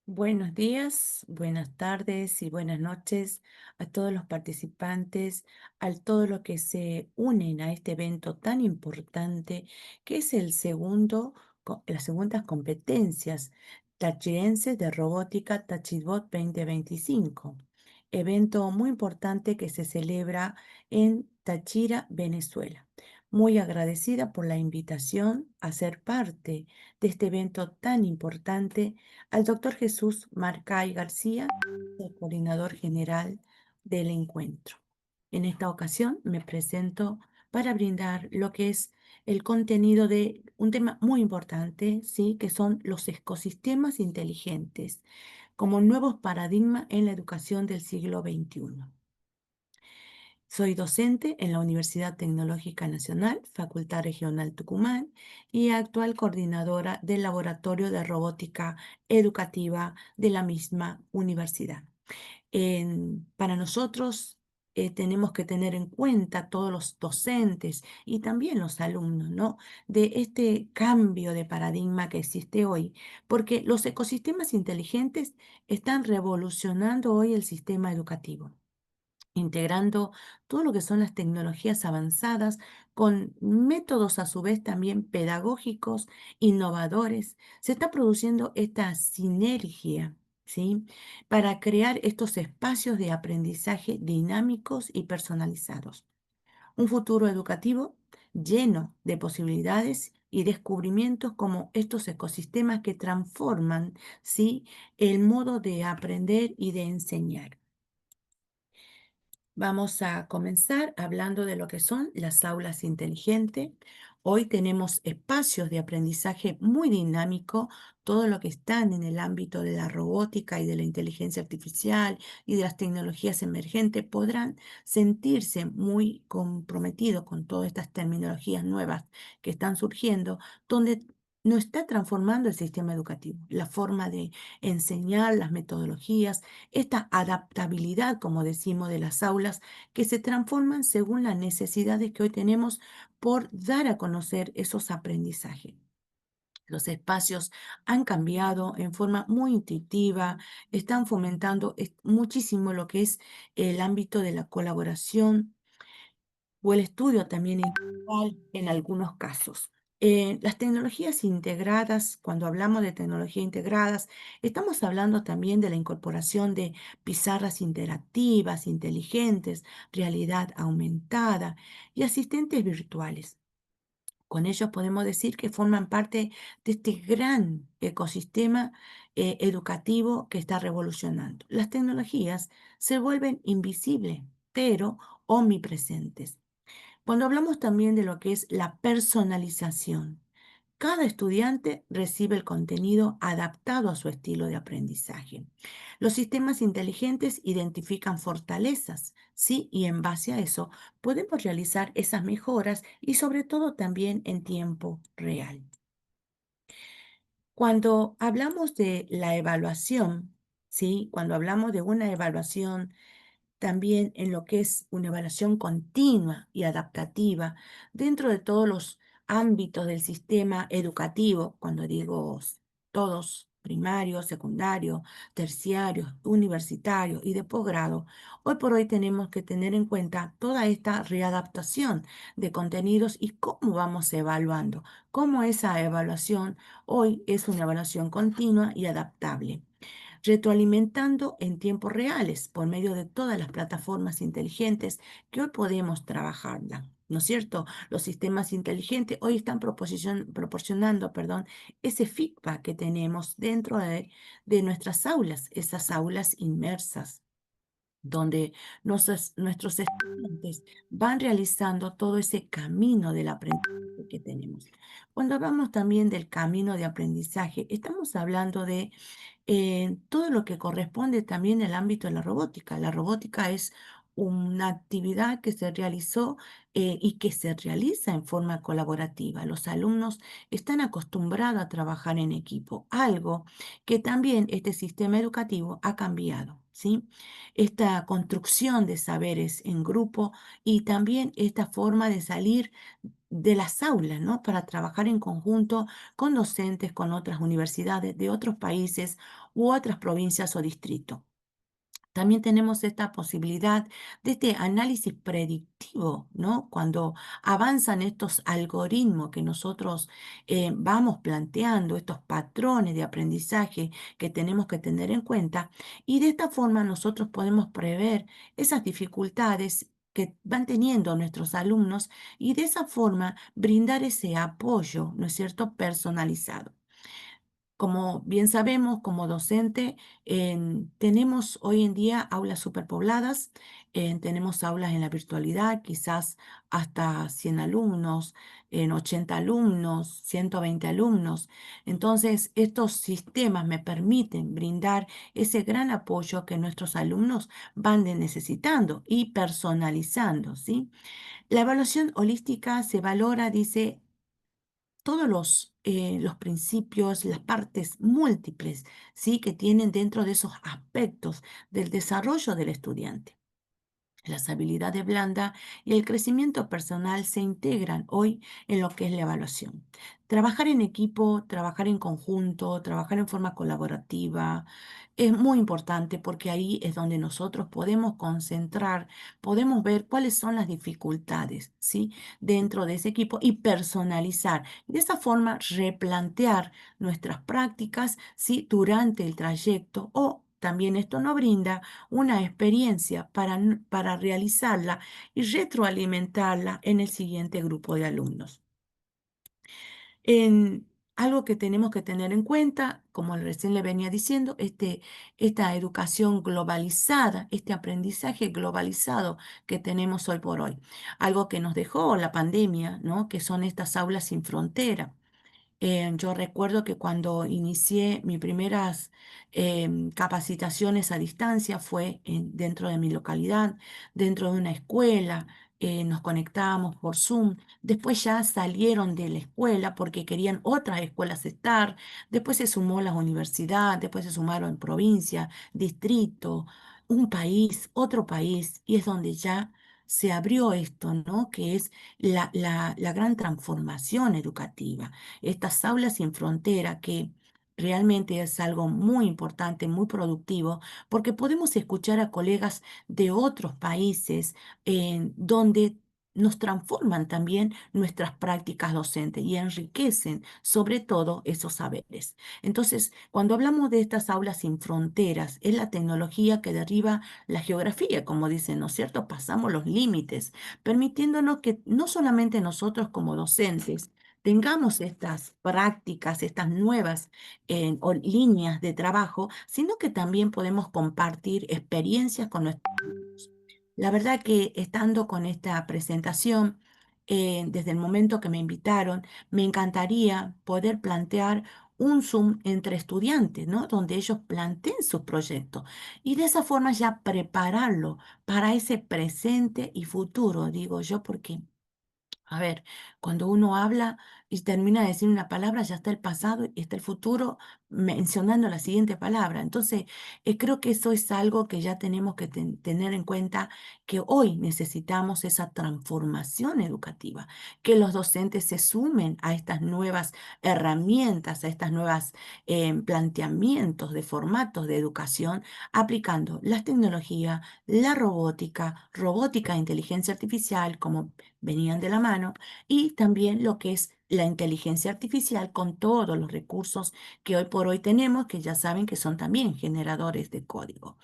Buenos días, buenas tardes y buenas noches a todos los participantes, a todos los que se unen a este evento tan importante que es las segundas competencias tachirenses de robótica Tachibot 2025, evento muy importante que se celebra en Táchira, Venezuela. Muy agradecida por la invitación a ser parte de este evento tan importante al doctor Jesús Marcay García, el coordinador general del encuentro. En esta ocasión me presento para brindar lo que es el contenido de un tema muy importante, ¿sí? Que son los ecosistemas inteligentes como nuevos paradigmas en la educación del siglo XXI. Soy docente en la Universidad Tecnológica Nacional, Facultad Regional Tucumán, y actual coordinadora del Laboratorio de Robótica Educativa de la misma universidad. Para nosotros tenemos que tener en cuenta todos los docentes y también los alumnos, ¿no? De este cambio de paradigma que existe hoy, porque los ecosistemas inteligentes están revolucionando hoy el sistema educativo, integrando todo lo que son las tecnologías avanzadas con métodos a su vez también pedagógicos, innovadores. Se está produciendo esta sinergia, ¿sí? Para crear estos espacios de aprendizaje dinámicos y personalizados. Un futuro educativo lleno de posibilidades y descubrimientos como estos ecosistemas que transforman, ¿sí?, el modo de aprender y de enseñar. Vamos a comenzar hablando de lo que son las aulas inteligentes. Hoy tenemos espacios de aprendizaje muy dinámico, todo lo que están en el ámbito de la robótica y de la inteligencia artificial y de las tecnologías emergentes podrán sentirse muy comprometidos con todas estas terminologías nuevas que están surgiendo, donde no está transformando el sistema educativo, la forma de enseñar, las metodologías, esta adaptabilidad, como decimos, de las aulas que se transforman según las necesidades que hoy tenemos por dar a conocer esos aprendizajes. Los espacios han cambiado en forma muy intuitiva, están fomentando muchísimo lo que es el ámbito de la colaboración o el estudio también individual en algunos casos. Las tecnologías integradas, cuando hablamos de tecnologías integradas, estamos hablando también de la incorporación de pizarras interactivas, inteligentes, realidad aumentada y asistentes virtuales. Con ellos podemos decir que forman parte de este gran ecosistema educativo que está revolucionando. Las tecnologías se vuelven invisibles, pero omnipresentes. Cuando hablamos también de lo que es la personalización, cada estudiante recibe el contenido adaptado a su estilo de aprendizaje. Los sistemas inteligentes identifican fortalezas, ¿sí? Y en base a eso podemos realizar esas mejoras y sobre todo también en tiempo real. Cuando hablamos de la evaluación, ¿sí? Cuando hablamos de una evaluación también en lo que es una evaluación continua y adaptativa dentro de todos los ámbitos del sistema educativo, cuando digo todos, primario, secundario, terciario, universitario y de posgrado, hoy por hoy tenemos que tener en cuenta toda esta readaptación de contenidos y cómo vamos evaluando, cómo esa evaluación hoy es una evaluación continua y adaptable, retroalimentando en tiempos reales por medio de todas las plataformas inteligentes que hoy podemos trabajarla. ¿No es cierto? Los sistemas inteligentes hoy están proporcionando, perdón, ese feedback que tenemos dentro de nuestras aulas, esas aulas inmersas donde nuestros estudiantes van realizando todo ese camino del aprendizaje que tenemos. Cuando hablamos también del camino de aprendizaje, estamos hablando de todo lo que corresponde también al ámbito de la robótica. La robótica es una actividad que se realizó y que se realiza en forma colaborativa. Los alumnos están acostumbrados a trabajar en equipo, algo que también este sistema educativo ha cambiado, ¿sí? Esta construcción de saberes en grupo y también esta forma de salir de las aulas, ¿no? Para trabajar en conjunto con docentes, con otras universidades de otros países u otras provincias o distritos. También tenemos esta posibilidad de este análisis predictivo, ¿no? Cuando avanzan estos algoritmos que nosotros vamos planteando, estos patrones de aprendizaje que tenemos que tener en cuenta, y de esta forma nosotros podemos prever esas dificultades que van teniendo nuestros alumnos y de esa forma brindar ese apoyo, ¿no es cierto?, personalizado. Como bien sabemos, como docente, tenemos hoy en día aulas superpobladas, tenemos aulas en la virtualidad, quizás hasta 100 alumnos, en 80 alumnos, 120 alumnos. Entonces, estos sistemas me permiten brindar ese gran apoyo que nuestros alumnos necesitando y personalizando, ¿sí? La evaluación holística se valora, dice, todos los principios, las partes múltiples, ¿sí? Que tienen dentro de esos aspectos del desarrollo del estudiante. Las habilidades blandas y el crecimiento personal se integran hoy en lo que es la evaluación. Trabajar en equipo, trabajar en conjunto, trabajar en forma colaborativa es muy importante porque ahí es donde nosotros podemos concentrar, podemos ver cuáles son las dificultades, ¿sí? Dentro de ese equipo y personalizar. De esa forma, replantear nuestras prácticas, ¿sí? Durante el trayecto o también esto nos brinda una experiencia para realizarla y retroalimentarla en el siguiente grupo de alumnos. En algo que tenemos que tener en cuenta, como recién le venía diciendo, esta educación globalizada, este aprendizaje globalizado que tenemos hoy por hoy. Algo que nos dejó la pandemia, ¿no? Que son estas aulas sin frontera. Yo recuerdo que cuando inicié mis primeras capacitaciones a distancia fue dentro de mi localidad, dentro de una escuela, nos conectábamos por Zoom, después ya salieron de la escuela porque querían otras escuelas estar, después se sumó la universidad, después se sumaron provincia, distrito, un país, otro país, y es donde ya se abrió esto, ¿no? Que es la gran transformación educativa, estas aulas sin frontera que realmente es algo muy importante, muy productivo, porque podemos escuchar a colegas de otros países donde nos transforman también nuestras prácticas docentes y enriquecen sobre todo esos saberes. Entonces, cuando hablamos de estas aulas sin fronteras, es la tecnología que derriba la geografía, como dicen, ¿no es cierto? Pasamos los límites, permitiéndonos que no solamente nosotros como docentes, tengamos estas prácticas, estas nuevas o líneas de trabajo, sino que también podemos compartir experiencias con nuestros alumnos. La verdad que estando con esta presentación, desde el momento que me invitaron, me encantaría poder plantear un Zoom entre estudiantes, ¿no? Donde ellos planteen sus proyectos y de esa forma ya prepararlo para ese presente y futuro, digo yo, porque a ver, cuando uno habla y termina de decir una palabra, ya está el pasado y está el futuro mencionando la siguiente palabra. Entonces, creo que eso es algo que ya tenemos que tener en cuenta, que hoy necesitamos esa transformación educativa, que los docentes se sumen a estas nuevas herramientas, a estas nuevas planteamientos de formatos de educación, aplicando las tecnologías, la robótica e inteligencia artificial, como venían de la mano, y también lo que es la inteligencia artificial con todos los recursos que hoy por hoy tenemos, que ya saben que son también generadores de código.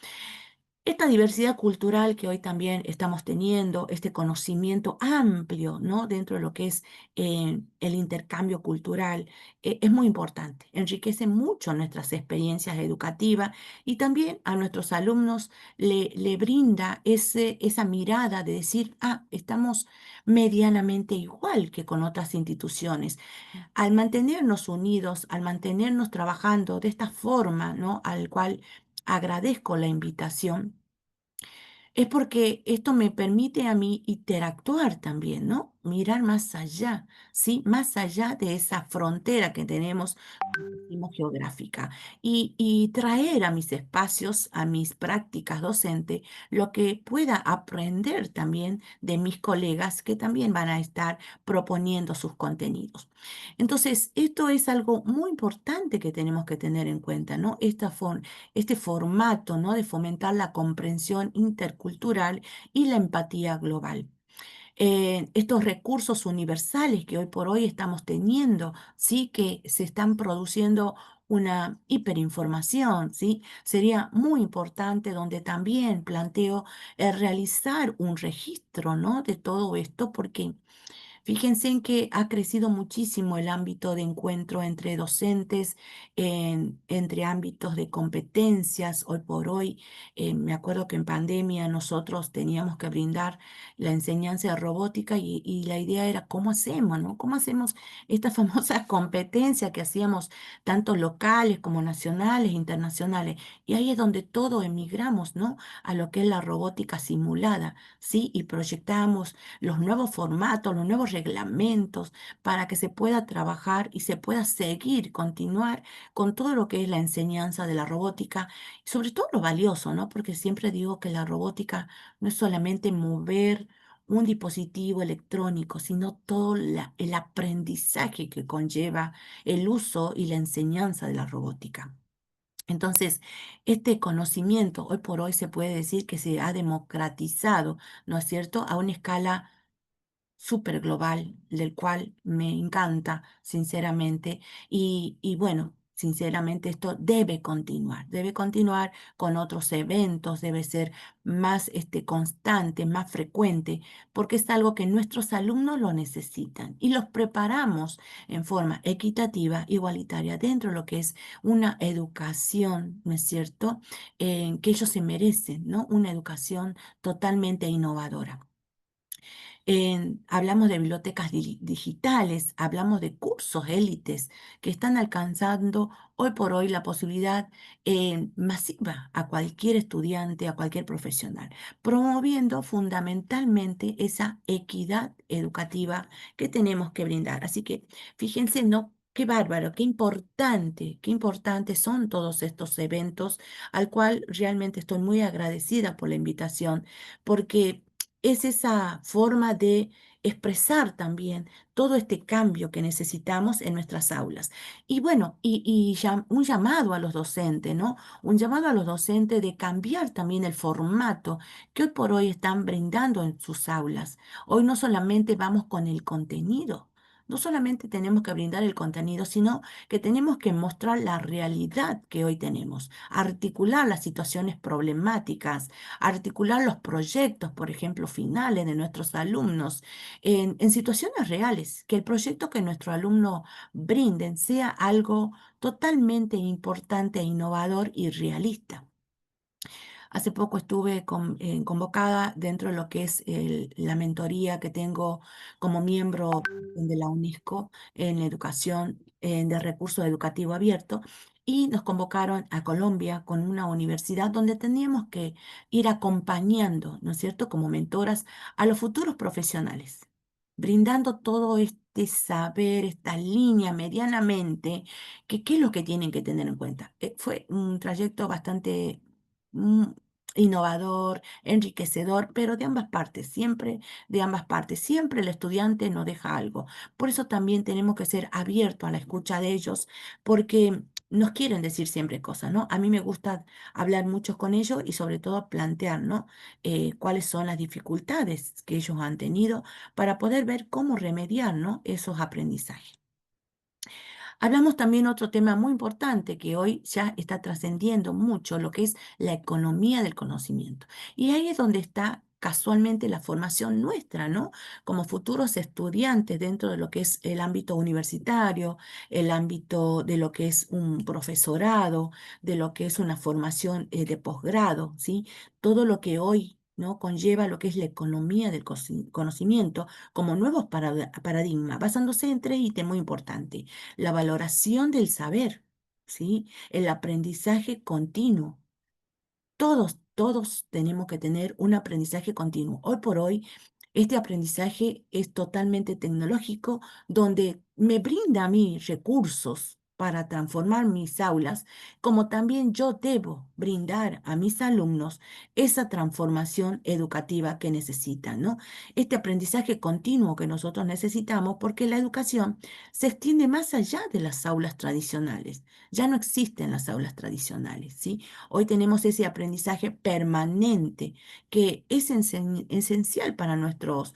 Esta diversidad cultural que hoy también estamos teniendo, este conocimiento amplio, ¿no? Dentro de lo que es el intercambio cultural, es muy importante. Enriquece mucho nuestras experiencias educativas y también a nuestros alumnos le brinda esa mirada de decir, ah, estamos medianamente igual que con otras instituciones. Al mantenernos unidos, al mantenernos trabajando de esta forma, ¿no? Al cual agradezco la invitación, Es porque esto me permite a mí interactuar también, ¿no? Mirar más allá, ¿sí? Más allá de esa frontera que tenemos, decimos, geográfica, y traer a mis espacios, a mis prácticas docentes, lo que pueda aprender también de mis colegas que también van a estar proponiendo sus contenidos. Entonces, esto es algo muy importante que tenemos que tener en cuenta, ¿no? Este formato, ¿no? De fomentar la comprensión intercultural y la empatía global. Estos recursos universales que hoy por hoy estamos teniendo, sí que se están produciendo una hiperinformación, ¿sí? Sería muy importante donde también planteo realizar un registro, ¿no? De todo esto, porque fíjense en que ha crecido muchísimo el ámbito de encuentro entre docentes, entre ámbitos de competencias. Hoy por hoy, me acuerdo que en pandemia nosotros teníamos que brindar la enseñanza de robótica y la idea era cómo hacemos, ¿no? ¿Cómo hacemos estas famosas competencias que hacíamos tanto locales como nacionales, internacionales? Y ahí es donde todos emigramos, ¿no? A lo que es la robótica simulada, ¿sí? Y proyectamos los nuevos formatos, los nuevos reglamentos, para que se pueda trabajar y se pueda seguir, continuar con todo lo que es la enseñanza de la robótica, y sobre todo lo valioso, ¿no? Porque siempre digo que la robótica no es solamente mover un dispositivo electrónico, sino todo el aprendizaje que conlleva el uso y la enseñanza de la robótica. Entonces, este conocimiento hoy por hoy se puede decir que se ha democratizado, ¿no es cierto?, a una escala súper global, del cual me encanta, sinceramente. Y bueno, sinceramente esto debe continuar con otros eventos, debe ser más constante, más frecuente, porque es algo que nuestros alumnos lo necesitan y los preparamos en forma equitativa, igualitaria, dentro de lo que es una educación, ¿no es cierto?, que ellos se merecen, ¿no? Una educación totalmente innovadora. Hablamos de bibliotecas digitales, hablamos de cursos élites que están alcanzando hoy por hoy la posibilidad masiva a cualquier estudiante, a cualquier profesional, promoviendo fundamentalmente esa equidad educativa que tenemos que brindar. Así que fíjense, ¿no? Qué bárbaro, qué importante son todos estos eventos, al cual realmente estoy muy agradecida por la invitación, porque es esa forma de expresar también todo este cambio que necesitamos en nuestras aulas. Y bueno, un llamado a los docentes, ¿no? Un llamado a los docentes de cambiar también el formato que hoy por hoy están brindando en sus aulas. Hoy no solamente vamos con el contenido. No solamente tenemos que brindar el contenido, sino que tenemos que mostrar la realidad que hoy tenemos, articular las situaciones problemáticas, articular los proyectos, por ejemplo, finales de nuestros alumnos en situaciones reales, que el proyecto que nuestro alumno brinden sea algo totalmente importante, innovador y realista. Hace poco estuve convocada dentro de lo que es la mentoría que tengo como miembro de la UNESCO en educación de recurso educativo abierto, y nos convocaron a Colombia con una universidad donde teníamos que ir acompañando, ¿no es cierto?, como mentoras a los futuros profesionales, brindando todo este saber, esta línea medianamente, que qué es lo que tienen que tener en cuenta. Fue un trayecto bastante mm, innovador, enriquecedor, pero de ambas partes, siempre de ambas partes. Siempre el estudiante nos deja algo. Por eso también tenemos que ser abiertos a la escucha de ellos, porque nos quieren decir siempre cosas, ¿no? A mí me gusta hablar mucho con ellos y sobre todo plantear, ¿no? Cuáles son las dificultades que ellos han tenido para poder ver cómo remediar, ¿no? Esos aprendizajes. Hablamos también otro tema muy importante que hoy ya está trascendiendo mucho, lo que es la economía del conocimiento. Y ahí es donde está casualmente la formación nuestra, ¿no? Como futuros estudiantes dentro de lo que es el ámbito universitario, el ámbito de lo que es un profesorado, de lo que es una formación de posgrado, ¿sí? Todo lo que hoy, ¿no?, conlleva lo que es la economía del conocimiento como nuevos paradigmas, basándose en tres ítems muy importantes: la valoración del saber, ¿sí? El aprendizaje continuo. todos tenemos que tener un aprendizaje continuo. Hoy por hoy, este aprendizaje es totalmente tecnológico, donde me brinda a mí recursos para transformar mis aulas, como también yo debo brindar a mis alumnos esa transformación educativa que necesitan, ¿no? Este aprendizaje continuo que nosotros necesitamos, porque la educación se extiende más allá de las aulas tradicionales. Ya no existen las aulas tradicionales, ¿sí? Hoy tenemos ese aprendizaje permanente que es esencial para nuestros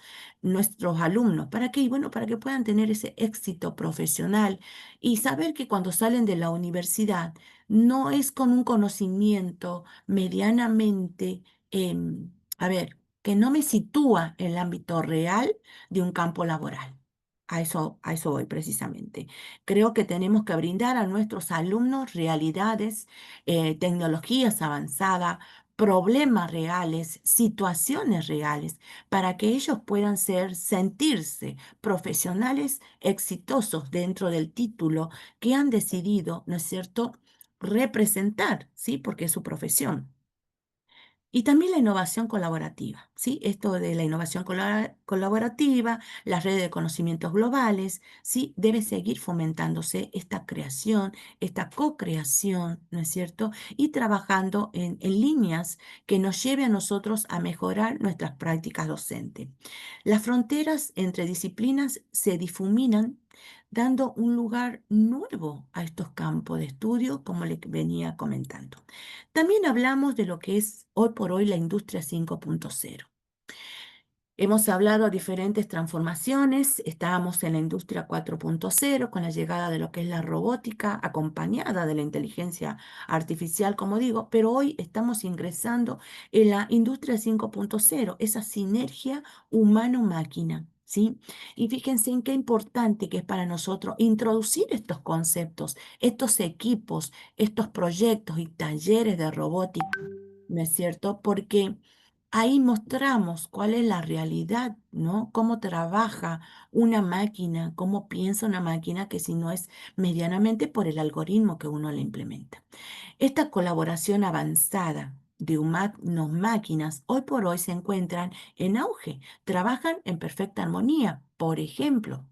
alumnos. ¿Para qué? Y bueno, para que puedan tener ese éxito profesional y saber que cuando salen de la universidad no es con un conocimiento medianamente, a ver, que no me sitúa en el ámbito real de un campo laboral. A eso voy precisamente. Creo que tenemos que brindar a nuestros alumnos realidades, tecnologías avanzadas, problemas reales, situaciones reales, para que ellos puedan sentirse profesionales exitosos dentro del título que han decidido, ¿no es cierto?, representar, ¿sí? Porque es su profesión. Y también la innovación colaborativa, ¿sí? Esto de la innovación colaborativa, las redes de conocimientos globales, ¿sí? Debe seguir fomentándose esta creación, esta co-creación, ¿no es cierto? Y trabajando en líneas que nos lleve a nosotros a mejorar nuestras prácticas docentes. Las fronteras entre disciplinas se difuminan, dando un lugar nuevo a estos campos de estudio, como le venía comentando. También hablamos de lo que es hoy por hoy la industria 5.0. Hemos hablado de diferentes transformaciones, estábamos en la industria 4.0 con la llegada de lo que es la robótica, acompañada de la inteligencia artificial, como digo, pero hoy estamos ingresando en la industria 5.0, esa sinergia humano-máquina. ¿Sí? Y fíjense en qué importante que es para nosotros introducir estos conceptos, estos equipos, estos proyectos y talleres de robótica, ¿no es cierto? Porque ahí mostramos cuál es la realidad, ¿no? Cómo trabaja una máquina, cómo piensa una máquina, que si no es medianamente por el algoritmo que uno le implementa. Esta colaboración avanzada de humanos máquinas hoy por hoy se encuentran en auge, trabajan en perfecta armonía. Por ejemplo,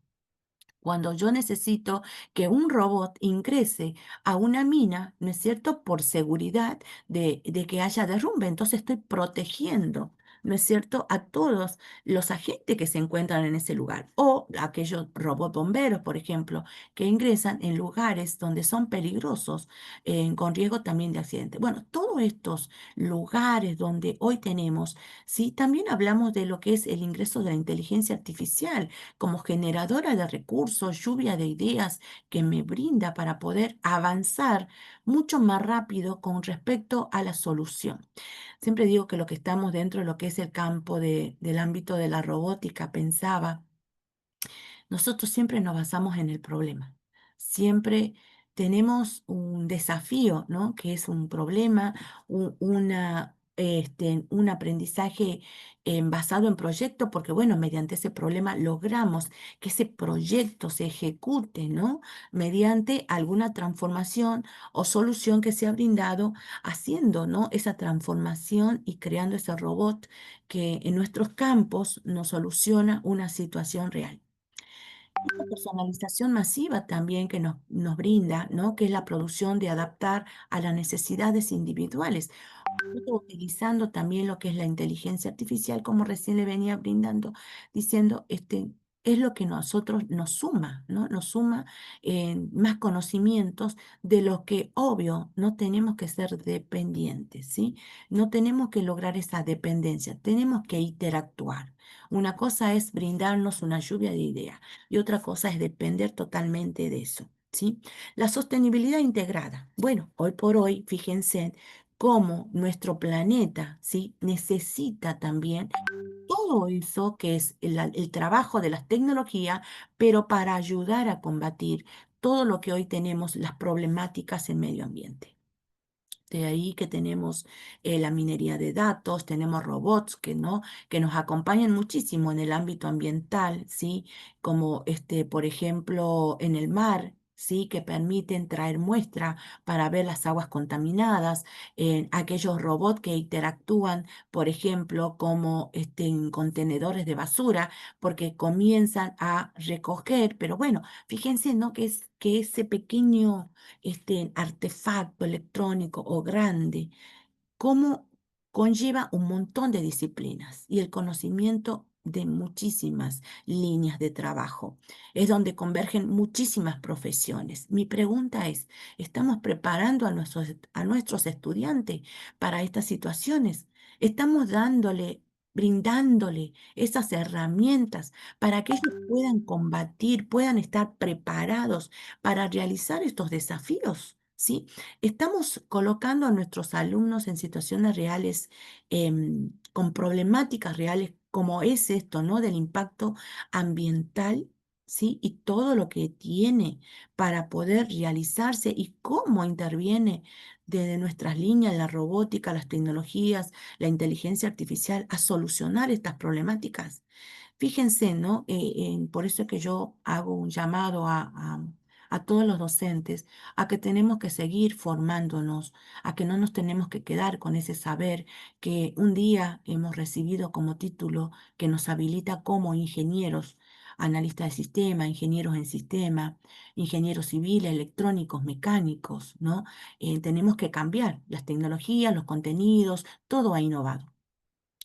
cuando yo necesito que un robot ingrese a una mina, ¿no es cierto? Por seguridad de que haya derrumbe. Entonces estoy protegiendo, ¿no es cierto? A todos los agentes que se encuentran en ese lugar. O aquellos robot bomberos, por ejemplo, que ingresan en lugares donde son peligrosos, con riesgo también de accidente. Bueno, todos estos lugares donde hoy tenemos, ¿sí? También hablamos de lo que es el ingreso de la inteligencia artificial como generadora de recursos, lluvia de ideas que me brinda para poder avanzar mucho más rápido con respecto a la solución. Siempre digo que lo que estamos dentro de lo que es el campo del ámbito de la robótica, pensaba, nosotros siempre nos basamos en el problema. Siempre tenemos un desafío, ¿no? Que es un problema, un aprendizaje basado en proyecto, porque bueno, mediante ese problema logramos que ese proyecto se ejecute, ¿no? Mediante alguna transformación o solución que se ha brindado, haciendo, ¿no? Esa transformación y creando ese robot que en nuestros campos nos soluciona una situación real. Esta personalización masiva también que nos brinda, ¿no? Que es la producción de adaptar a las necesidades individuales, utilizando también lo que es la inteligencia artificial, como recién le venía brindando, diciendo, es lo que nosotros nos suma, ¿no? Nos suma más conocimientos de lo que, obvio, no tenemos que ser dependientes, ¿sí? No tenemos que lograr esa dependencia, tenemos que interactuar. Una cosa es brindarnos una lluvia de ideas y otra cosa es depender totalmente de eso, ¿sí? La sostenibilidad integrada. Bueno, hoy por hoy, fíjense cómo nuestro planeta, ¿sí? Necesita también todo eso que es el trabajo de las tecnologías, pero para ayudar a combatir todo lo que hoy tenemos, las problemáticas en medio ambiente. De ahí que tenemos la minería de datos, tenemos robots que nos acompañan muchísimo en el ámbito ambiental, ¿sí? Como por ejemplo, en el mar, ¿sí? Que permiten traer muestra para ver las aguas contaminadas, aquellos robots que interactúan, por ejemplo, como en contenedores de basura, porque comienzan a recoger, pero bueno, fíjense, ¿no? Que ese pequeño artefacto electrónico o grande cómo conlleva un montón de disciplinas y el conocimiento de muchísimas líneas de trabajo. Es donde convergen muchísimas profesiones. Mi pregunta es, ¿estamos preparando a nuestros estudiantes para estas situaciones? ¿Estamos brindándole esas herramientas para que ellos puedan combatir, puedan estar preparados para realizar estos desafíos? ¿Sí? Estamos colocando a nuestros alumnos en situaciones reales, con problemáticas reales, como es esto, ¿no? Del impacto ambiental, ¿sí? Y todo lo que tiene para poder realizarse y cómo interviene desde nuestras líneas, la robótica, las tecnologías, la inteligencia artificial, a solucionar estas problemáticas. Fíjense, ¿no? Por eso es que yo hago un llamado a todos los docentes a que tenemos que seguir formándonos, a que no nos tenemos que quedar con ese saber que un día hemos recibido como título que nos habilita como ingenieros, analistas de sistema, ingenieros en sistema, ingenieros civiles, electrónicos, mecánicos, ¿no? Tenemos que cambiar las tecnologías, los contenidos, todo ha innovado.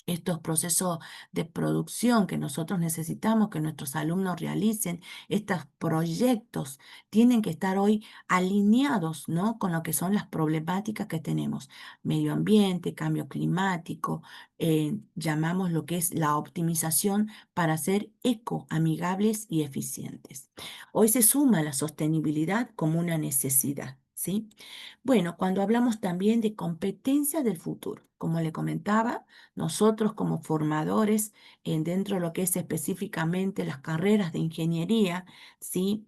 Estos procesos de producción que nosotros necesitamos que nuestros alumnos realicen, estos proyectos, tienen que estar hoy alineados, ¿no? Con lo que son las problemáticas que tenemos. Medio ambiente, cambio climático, llamamos lo que es la optimización para ser ecoamigables y eficientes. Hoy se suma la sostenibilidad como una necesidad, ¿sí? Bueno, cuando hablamos también de competencias del futuro, como le comentaba, nosotros como formadores, dentro de lo que es específicamente las carreras de ingeniería, ¿sí?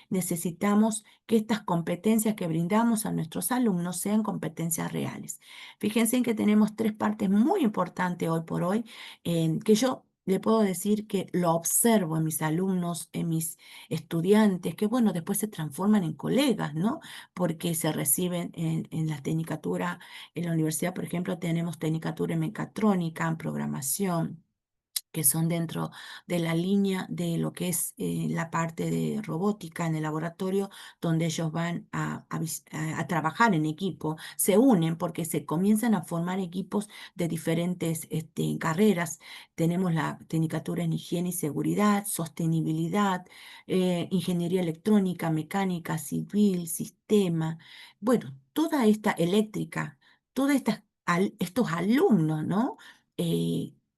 Necesitamos que estas competencias que brindamos a nuestros alumnos sean competencias reales. Fíjense en que tenemos tres partes muy importantes hoy por hoy, que yo le puedo decir que lo observo en mis alumnos, en mis estudiantes, que bueno, después se transforman en colegas, ¿no? Porque se reciben en la tecnicatura en la universidad, por ejemplo, tenemos tecnicatura en mecatrónica, en programación, que son dentro de la línea de lo que es la parte de robótica en el laboratorio, donde ellos van a trabajar en equipo, se unen porque se comienzan a formar equipos de diferentes carreras. Tenemos la tecnicatura en higiene y seguridad, sostenibilidad, ingeniería electrónica, mecánica, civil, sistema. Bueno, toda esta eléctrica, todos estos alumnos, ¿no?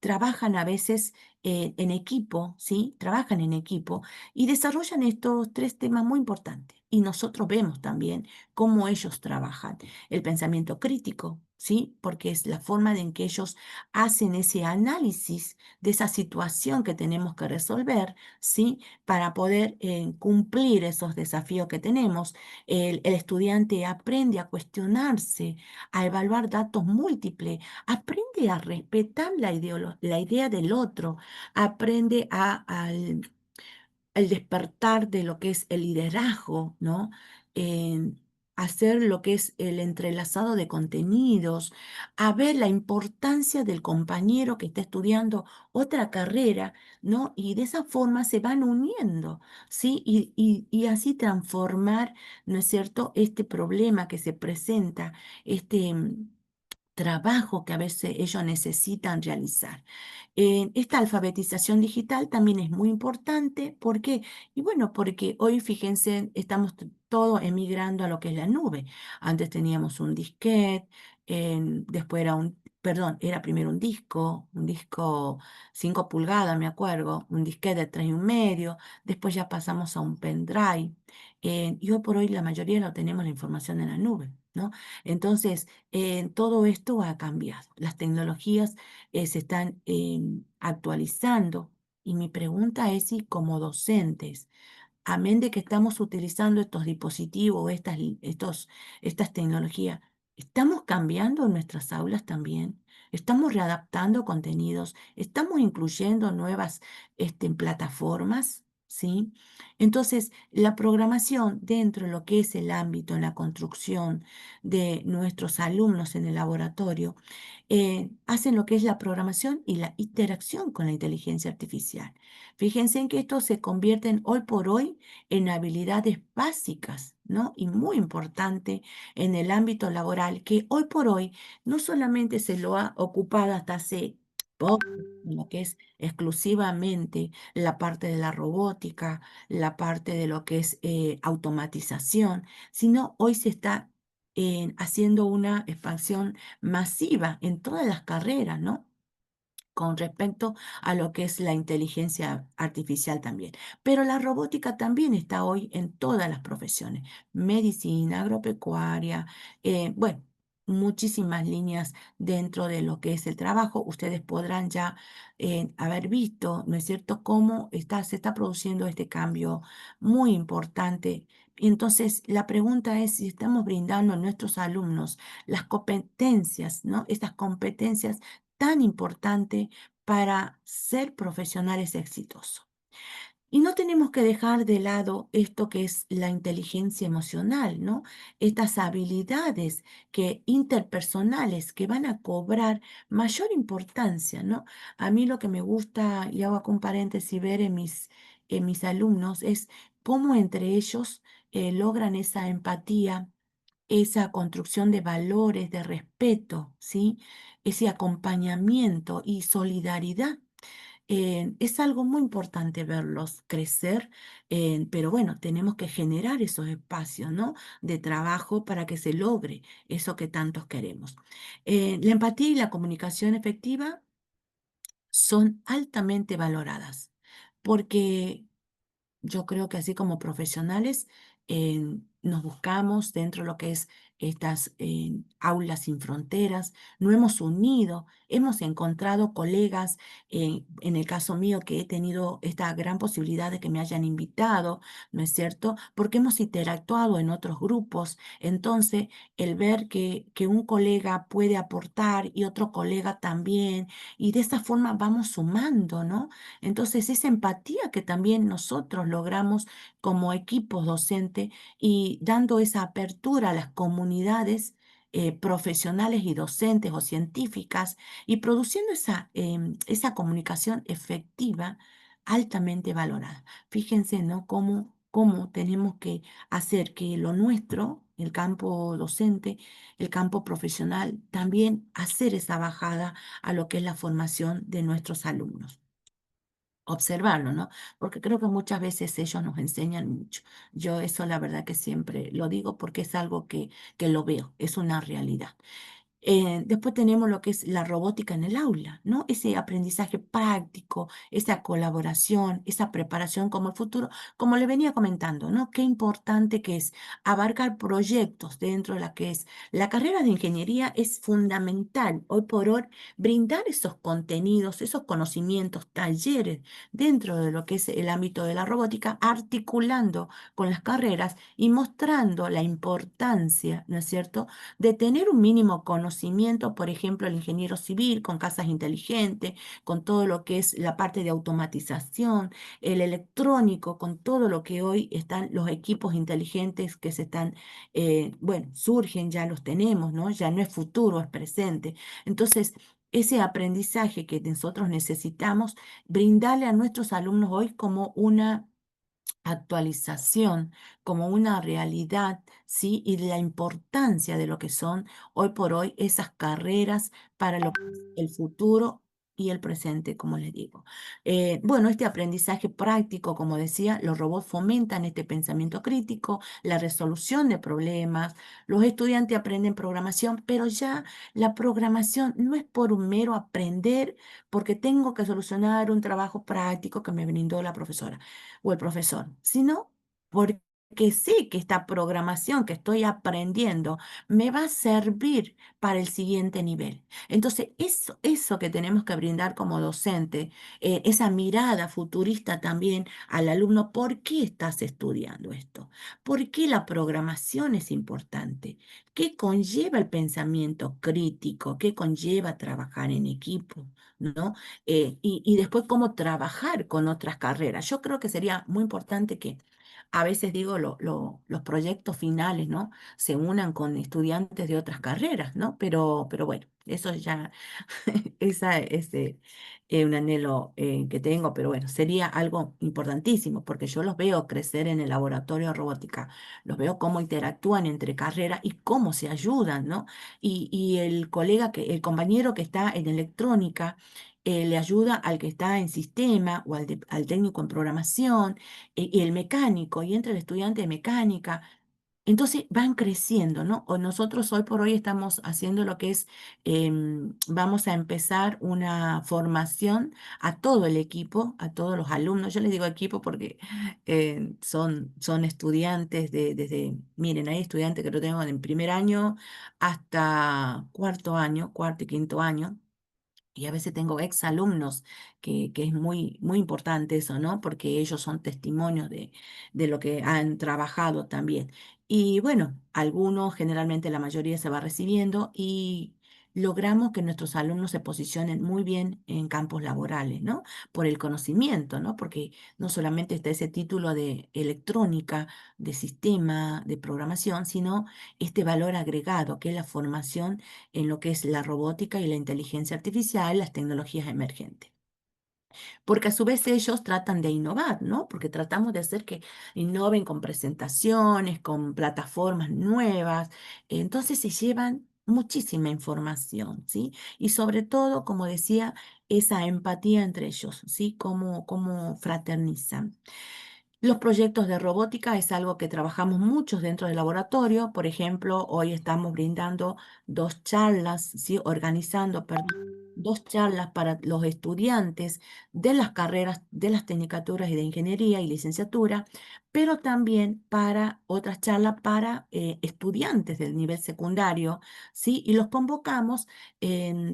Trabajan a veces en equipo, ¿sí? Trabajan en equipo y desarrollan estos tres temas muy importantes. Y nosotros vemos también cómo ellos trabajan. El pensamiento crítico, ¿sí? Porque es la forma en que ellos hacen ese análisis de esa situación que tenemos que resolver, ¿sí? Para poder cumplir esos desafíos que tenemos. El estudiante aprende a cuestionarse, a evaluar datos múltiples, aprende a respetar la idea del otro, aprende al despertar de lo que es el liderazgo, ¿no? En hacer lo que es el entrelazado de contenidos, a ver la importancia del compañero que está estudiando otra carrera, ¿no? Y de esa forma se van uniendo, ¿sí? Y así transformar, ¿no es cierto?, este problema que se presenta, este trabajo que a veces ellos necesitan realizar. Esta alfabetización digital también es muy importante. ¿Por qué? Y bueno, porque hoy, fíjense, estamos todos emigrando a lo que es la nube. Antes teníamos un disquete, después era perdón, era primero un disco 5 pulgadas, me acuerdo, un disquete de 3,5, después ya pasamos a un pendrive, y hoy por hoy la mayoría lo tenemos la información en la nube, ¿no? Entonces, todo esto ha cambiado. Las tecnologías se están actualizando y mi pregunta es si como docentes, amén de que estamos utilizando estos dispositivos, estas tecnologías, ¿estamos cambiando nuestras aulas también? ¿Estamos readaptando contenidos? ¿Estamos incluyendo nuevas plataformas? ¿sí? Entonces, la programación dentro de lo que es el ámbito en la construcción de nuestros alumnos en el laboratorio, hacen lo que es la programación y la interacción con la inteligencia artificial. Fíjense en que esto se convierten hoy por hoy en habilidades básicas, ¿no? Y muy importante en el ámbito laboral, que hoy por hoy no solamente se lo ha ocupado hasta hace poco, en lo que es exclusivamente la parte de la robótica, la parte de lo que es automatización, sino hoy se está haciendo una expansión masiva en todas las carreras, ¿no? Con respecto a lo que es la inteligencia artificial también. Pero la robótica también está hoy en todas las profesiones, medicina, agropecuaria, bueno, muchísimas líneas dentro de lo que es el trabajo. Ustedes podrán ya haber visto, ¿no es cierto?, cómo se está produciendo este cambio muy importante. Entonces, la pregunta es si estamos brindando a nuestros alumnos las competencias, ¿no? Estas competencias tan importante para ser profesionales exitosos. Y no tenemos que dejar de lado esto que es la inteligencia emocional, ¿no? Estas habilidades interpersonales que van a cobrar mayor importancia, ¿no? A mí lo que me gusta, y hago acá un paréntesis, ver en mis alumnos es cómo entre ellos logran esa empatía, esa construcción de valores, de respeto, ¿sí? Ese acompañamiento y solidaridad. Es algo muy importante verlos crecer, pero bueno, tenemos que generar esos espacios, ¿no? De trabajo para que se logre eso que tantos queremos. La empatía y la comunicación efectiva son altamente valoradas porque yo creo que así como profesionales nos buscamos dentro de lo que es estas aulas sin fronteras, nos hemos unido, hemos encontrado colegas, en el caso mío que he tenido esta gran posibilidad de que me hayan invitado, ¿no es cierto? Porque hemos interactuado en otros grupos, entonces el ver que un colega puede aportar y otro colega también, y de esta forma vamos sumando, ¿no? Entonces, esa empatía que también nosotros logramos como equipos docentes y dando esa apertura a las comunidades profesionales y docentes o científicas y produciendo esa comunicación efectiva altamente valorada. Fíjense, ¿no? Cómo tenemos que hacer que lo nuestro, el campo docente, el campo profesional, también hacer esa bajada a lo que es la formación de nuestros alumnos. Observarlo, ¿no? Porque creo que muchas veces ellos nos enseñan mucho. Yo eso la verdad que siempre lo digo porque es algo que lo veo, es una realidad. Después tenemos lo que es la robótica en el aula, ¿no? Ese aprendizaje práctico, esa colaboración, esa preparación como el futuro, como le venía comentando, ¿no? Qué importante que es abarcar proyectos dentro de la que es la carrera de ingeniería es fundamental hoy por hoy brindar esos contenidos, esos conocimientos, talleres dentro de lo que es el ámbito de la robótica, articulando con las carreras y mostrando la importancia, ¿no es cierto?, de tener un mínimo conocimiento, por ejemplo, el ingeniero civil con casas inteligentes, con todo lo que es la parte de automatización, el electrónico, con todo lo que hoy están los equipos inteligentes que se están, bueno, surgen, ya los tenemos, ¿no? Ya no es futuro, es presente. Entonces, ese aprendizaje que nosotros necesitamos, brindarle a nuestros alumnos hoy como una actualización como una realidad, ¿sí? Y la importancia de lo que son hoy por hoy esas carreras para lo que es el futuro y el presente, como les digo. Bueno, este aprendizaje práctico, como decía, los robots fomentan este pensamiento crítico, la resolución de problemas, los estudiantes aprenden programación, pero ya la programación no es por un mero aprender, porque tengo que solucionar un trabajo práctico que me brindó la profesora o el profesor, sino porque que sé que esta programación que estoy aprendiendo me va a servir para el siguiente nivel. Entonces, eso que tenemos que brindar como docente, esa mirada futurista también al alumno, ¿por qué estás estudiando esto? ¿Por qué la programación es importante? ¿Qué conlleva el pensamiento crítico? ¿Qué conlleva trabajar en equipo? ¿No? Y después cómo trabajar con otras carreras. Yo creo que sería muy importante que a veces digo, los proyectos finales, ¿no? Se unan con estudiantes de otras carreras, ¿no? Pero bueno, eso ya, esa es un anhelo que tengo, pero bueno, sería algo importantísimo porque yo los veo crecer en el laboratorio de robótica, los veo cómo interactúan entre carreras y cómo se ayudan, ¿no? Y el compañero que está en electrónica, le ayuda al que está en sistema o al técnico en programación y el mecánico, y entra el estudiante de mecánica. Entonces van creciendo, ¿no? O nosotros hoy por hoy estamos haciendo lo que es, vamos a empezar una formación a todo el equipo, a todos los alumnos. Yo les digo equipo porque son estudiantes miren, hay estudiantes que lo tengo en primer año hasta cuarto año, cuarto y quinto año. Y a veces tengo exalumnos que es muy importante eso, ¿no? Porque ellos son testimonios de lo que han trabajado también. Y bueno, algunos, generalmente la mayoría se va recibiendo y logramos que nuestros alumnos se posicionen muy bien en campos laborales, ¿no? Por el conocimiento, ¿no? Porque no solamente está ese título de electrónica, de sistema, de programación, sino este valor agregado, que es la formación en lo que es la robótica y la inteligencia artificial, las tecnologías emergentes. Porque a su vez ellos tratan de innovar, ¿no? Porque tratamos de hacer que innoven con presentaciones, con plataformas nuevas. Entonces se llevan muchísima información, ¿sí? Y sobre todo, como decía, esa empatía entre ellos, ¿sí? Cómo fraternizan. Los proyectos de robótica es algo que trabajamos muchos dentro del laboratorio. Por ejemplo, hoy estamos brindando dos charlas, ¿sí? Organizando, perdón, dos charlas para los estudiantes de las carreras de las tecnicaturas y de ingeniería y licenciatura, pero también para otras charlas para estudiantes del nivel secundario, ¿sí? Y los convocamos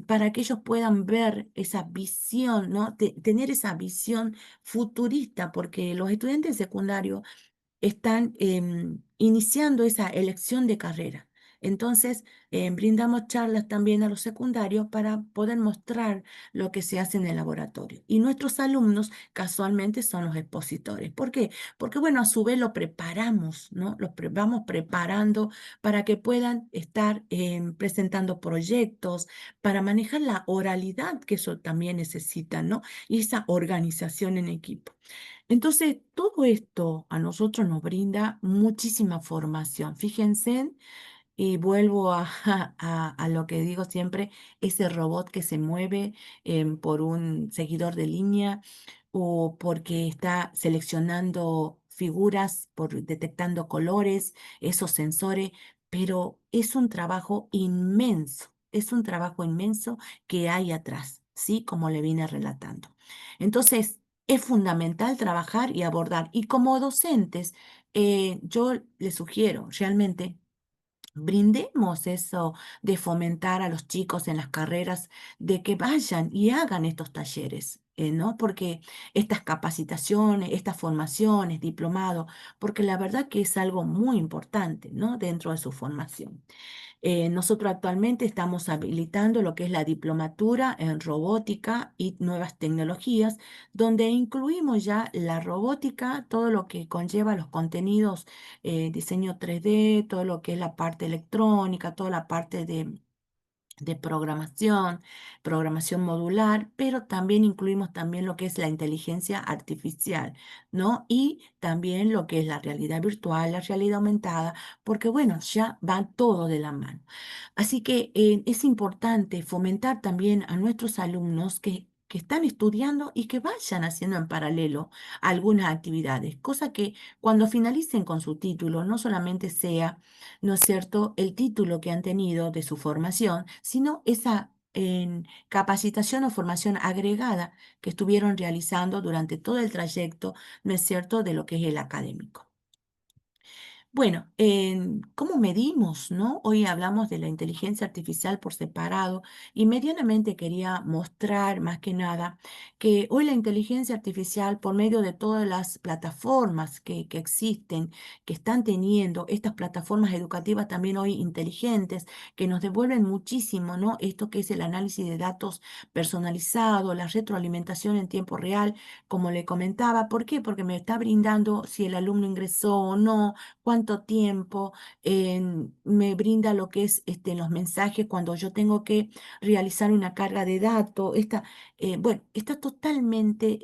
para que ellos puedan ver esa visión, ¿no? Tener esa visión futurista, porque los estudiantes secundarios están iniciando esa elección de carrera. Entonces, brindamos charlas también a los secundarios para poder mostrar lo que se hace en el laboratorio. Y nuestros alumnos casualmente son los expositores. ¿Por qué? Porque, bueno, a su vez lo preparamos, ¿no? Vamos preparando para que puedan estar presentando proyectos, para manejar la oralidad, que eso también necesitan, ¿no? Y esa organización en equipo. Entonces, todo esto a nosotros nos brinda muchísima formación. Fíjense, y vuelvo a lo que digo siempre, ese robot que se mueve por un seguidor de línea o porque está seleccionando figuras, por detectando colores, esos sensores, pero es un trabajo inmenso, es un trabajo inmenso que hay atrás, ¿sí? Como le vine relatando. Entonces, es fundamental trabajar y abordar. Y como docentes, yo les sugiero realmente brindemos eso de fomentar a los chicos en las carreras, de que vayan y hagan estos talleres, ¿no? Porque estas capacitaciones, estas formaciones, diplomado, porque la verdad que es algo muy importante, ¿no? Dentro de su formación. Nosotros actualmente estamos habilitando lo que es la diplomatura en robótica y nuevas tecnologías, donde incluimos ya la robótica, todo lo que conlleva los contenidos, diseño 3D, todo lo que es la parte electrónica, toda la parte de programación, programación modular, pero también incluimos también lo que es la inteligencia artificial, ¿no? Y también lo que es la realidad virtual, la realidad aumentada, porque bueno, ya va todo de la mano. Así que es importante fomentar también a nuestros alumnos que están estudiando y que vayan haciendo en paralelo algunas actividades, cosa que cuando finalicen con su título no solamente sea, ¿no es cierto?, el título que han tenido de su formación, sino esa capacitación o formación agregada que estuvieron realizando durante todo el trayecto, ¿no es cierto?, de lo que es el académico. Bueno, ¿cómo medimos, no? Hoy hablamos de la inteligencia artificial por separado y medianamente quería mostrar más que nada que hoy la inteligencia artificial, por medio de todas las plataformas que existen, que están teniendo estas plataformas educativas también hoy inteligentes, que nos devuelven muchísimo, ¿no? Esto que es el análisis de datos personalizado, la retroalimentación en tiempo real, como le comentaba. ¿Por qué? Porque me está brindando si el alumno ingresó o no, cuánto tiempo, me brinda lo que es los mensajes cuando yo tengo que realizar una carga de datos. Bueno, está totalmente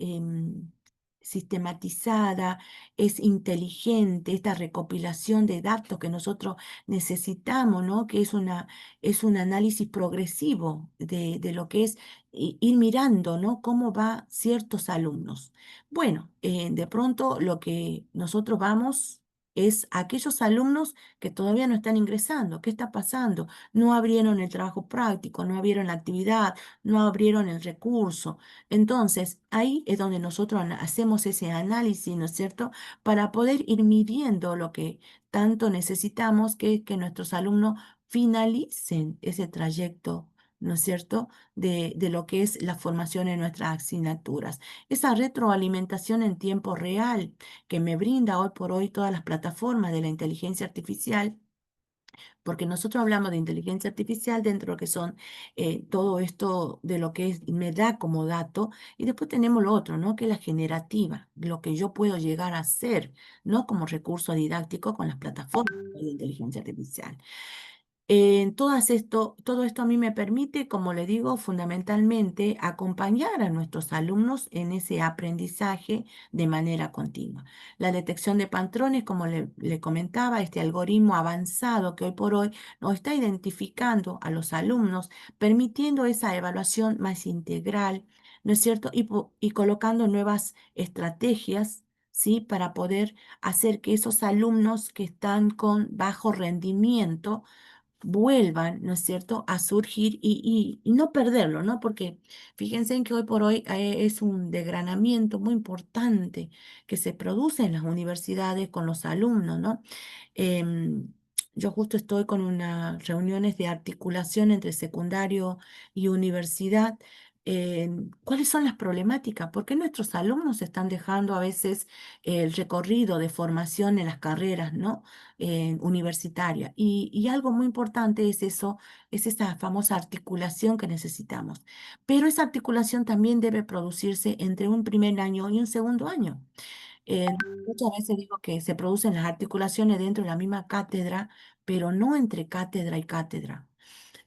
sistematizada, es inteligente esta recopilación de datos que nosotros necesitamos, ¿no? Que es un análisis progresivo de lo que es ir mirando, ¿no? Cómo va ciertos alumnos. Bueno, de pronto lo que nosotros vamos es aquellos alumnos que todavía no están ingresando. ¿Qué está pasando? No abrieron el trabajo práctico, no abrieron la actividad, no abrieron el recurso. Entonces, ahí es donde nosotros hacemos ese análisis, ¿no es cierto? Para poder ir midiendo lo que tanto necesitamos, que es que nuestros alumnos finalicen ese trayecto, ¿no es cierto? De lo que es la formación en nuestras asignaturas. Esa retroalimentación en tiempo real que me brinda hoy por hoy todas las plataformas de la inteligencia artificial, porque nosotros hablamos de inteligencia artificial dentro de lo que son todo esto de lo que es, me da como dato, y después tenemos lo otro, ¿no? Que es la generativa, lo que yo puedo llegar a hacer, ¿no? Como recurso didáctico con las plataformas de inteligencia artificial. Todo esto a mí me permite, como le digo, fundamentalmente acompañar a nuestros alumnos en ese aprendizaje de manera continua. La detección de patrones, como le comentaba, este algoritmo avanzado que hoy por hoy nos está identificando a los alumnos, permitiendo esa evaluación más integral, ¿no es cierto? Y colocando nuevas estrategias, ¿sí? Para poder hacer que esos alumnos que están con bajo rendimiento, vuelvan, ¿no es cierto?, a surgir y no perderlo, ¿no? Porque fíjense en que hoy por hoy es un desgranamiento muy importante que se produce en las universidades con los alumnos, ¿no? Em, yo justo estoy con unas reuniones de articulación entre secundario y universidad. ¿Cuáles son las problemáticas? ¿Por qué nuestros alumnos están dejando a veces el recorrido de formación en las carreras, ¿no? Universitarias? Y algo muy importante es eso, es esa famosa articulación que necesitamos. Pero esa articulación también debe producirse entre un primer año y un segundo año. Eh, Muchas veces digo que se producen las articulaciones dentro de la misma cátedra, pero no entre cátedra y cátedra.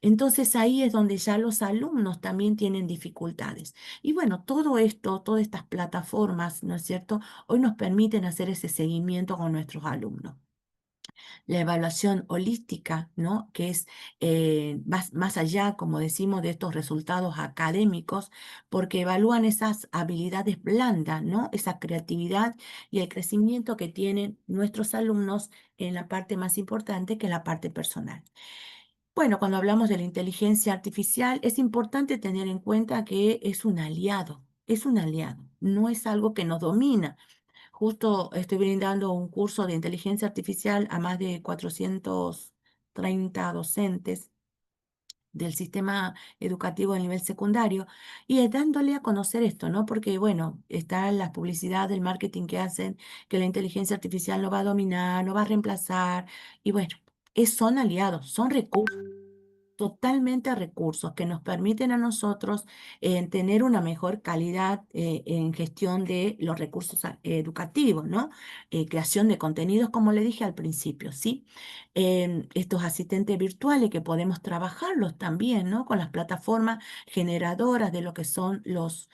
Entonces ahí es donde ya los alumnos también tienen dificultades. Y bueno, todo esto, todas estas plataformas, ¿no es cierto? Hoy nos permiten hacer ese seguimiento con nuestros alumnos. La evaluación holística, ¿no? Que es más allá, como decimos, de estos resultados académicos, porque evalúan esas habilidades blandas, ¿no? Esa creatividad y el crecimiento que tienen nuestros alumnos en la parte más importante, que es la parte personal. Bueno, cuando hablamos de la inteligencia artificial, es importante tener en cuenta que es un aliado, no es algo que nos domina. Justo estoy brindando un curso de inteligencia artificial a más de 430 docentes del sistema educativo a nivel secundario y dándole a conocer esto, ¿no? Porque, bueno, está la publicidad, el marketing que hacen, que la inteligencia artificial no va a dominar, no va a reemplazar, y bueno, son aliados, son recursos, totalmente recursos que nos permiten a nosotros tener una mejor calidad en gestión de los recursos educativos, ¿no? Creación de contenidos, como le dije al principio, ¿sí? Estos asistentes virtuales que podemos trabajarlos también, ¿no? Con las plataformas generadoras de lo que son los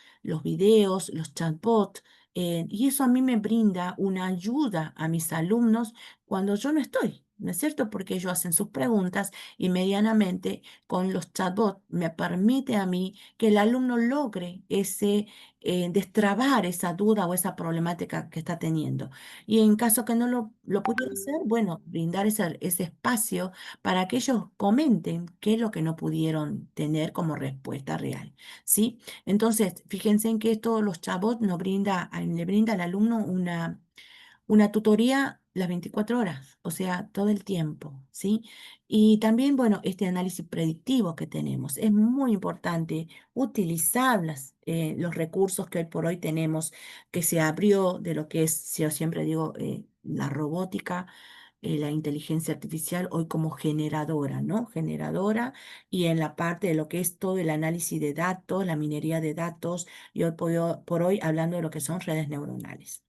videos, los chatbots. Y eso a mí me brinda una ayuda a mis alumnos cuando yo no estoy, ¿no es cierto? Porque ellos hacen sus preguntas y medianamente con los chatbots me permite a mí que el alumno logre destrabar esa duda o esa problemática que está teniendo. Y en caso que no lo pudiera hacer, bueno, brindar ese espacio para que ellos comenten qué es lo que no pudieron tener como respuesta real, ¿sí? Entonces, fíjense en que esto los chatbots nos le brinda al alumno una tutoría las 24 horas, o sea, todo el tiempo, ¿sí? Y también, bueno, este análisis predictivo que tenemos, es muy importante utilizar los recursos que hoy por hoy tenemos, que se abrió de lo que es, yo siempre digo, la robótica, la inteligencia artificial, hoy como generadora, ¿no? Generadora y en la parte de lo que es todo el análisis de datos, la minería de datos, y hoy por hoy hablando de lo que son redes neuronales.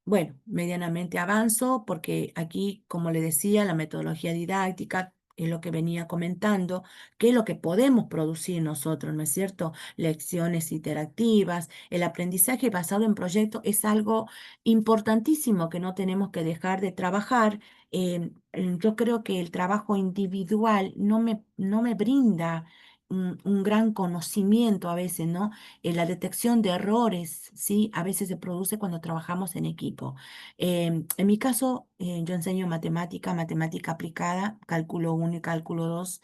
Bueno, medianamente avanzo porque aquí, como le decía, la metodología didáctica es lo que venía comentando, que es lo que podemos producir nosotros, ¿no es cierto? Lecciones interactivas, el aprendizaje basado en proyectos es algo importantísimo que no tenemos que dejar de trabajar. Yo creo que el trabajo individual no me brinda un gran conocimiento a veces, ¿no? La detección de errores, ¿sí? A veces se produce cuando trabajamos en equipo. En mi caso, yo enseño matemática, matemática aplicada, cálculo 1 y cálculo 2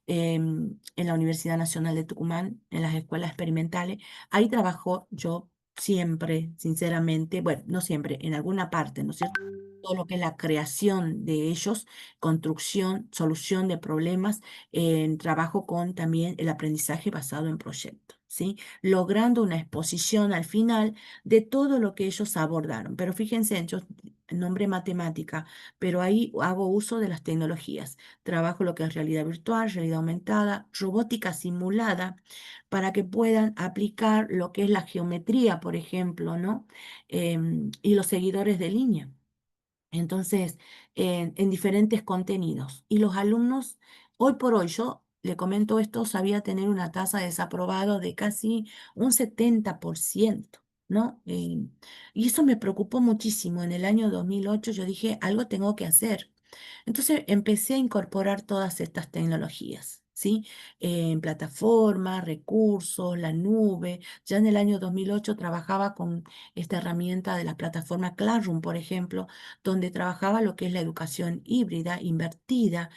en la Universidad Nacional de Tucumán, en las escuelas experimentales. Ahí trabajo yo siempre, sinceramente, bueno, no siempre, en alguna parte, ¿no es cierto? Todo lo que es la creación de ellos, construcción, solución de problemas, trabajo con también el aprendizaje basado en proyectos, ¿sí? Logrando una exposición al final de todo lo que ellos abordaron. Pero fíjense, yo nombré matemática, pero ahí hago uso de las tecnologías. Trabajo lo que es realidad virtual, realidad aumentada, robótica simulada, para que puedan aplicar lo que es la geometría, por ejemplo, ¿no? Y los seguidores de línea. Entonces, en diferentes contenidos. Y los alumnos, hoy por hoy, yo le comento esto, sabía tener una tasa de desaprobado de casi un 70%, ¿no? Y eso me preocupó muchísimo. En el año 2008 yo dije, algo tengo que hacer. Entonces empecé a incorporar todas estas tecnologías, ¿sí? En plataformas, recursos, la nube. Ya en el año 2008 trabajaba con esta herramienta de la plataforma Classroom, por ejemplo, donde trabajaba lo que es la educación híbrida, invertida,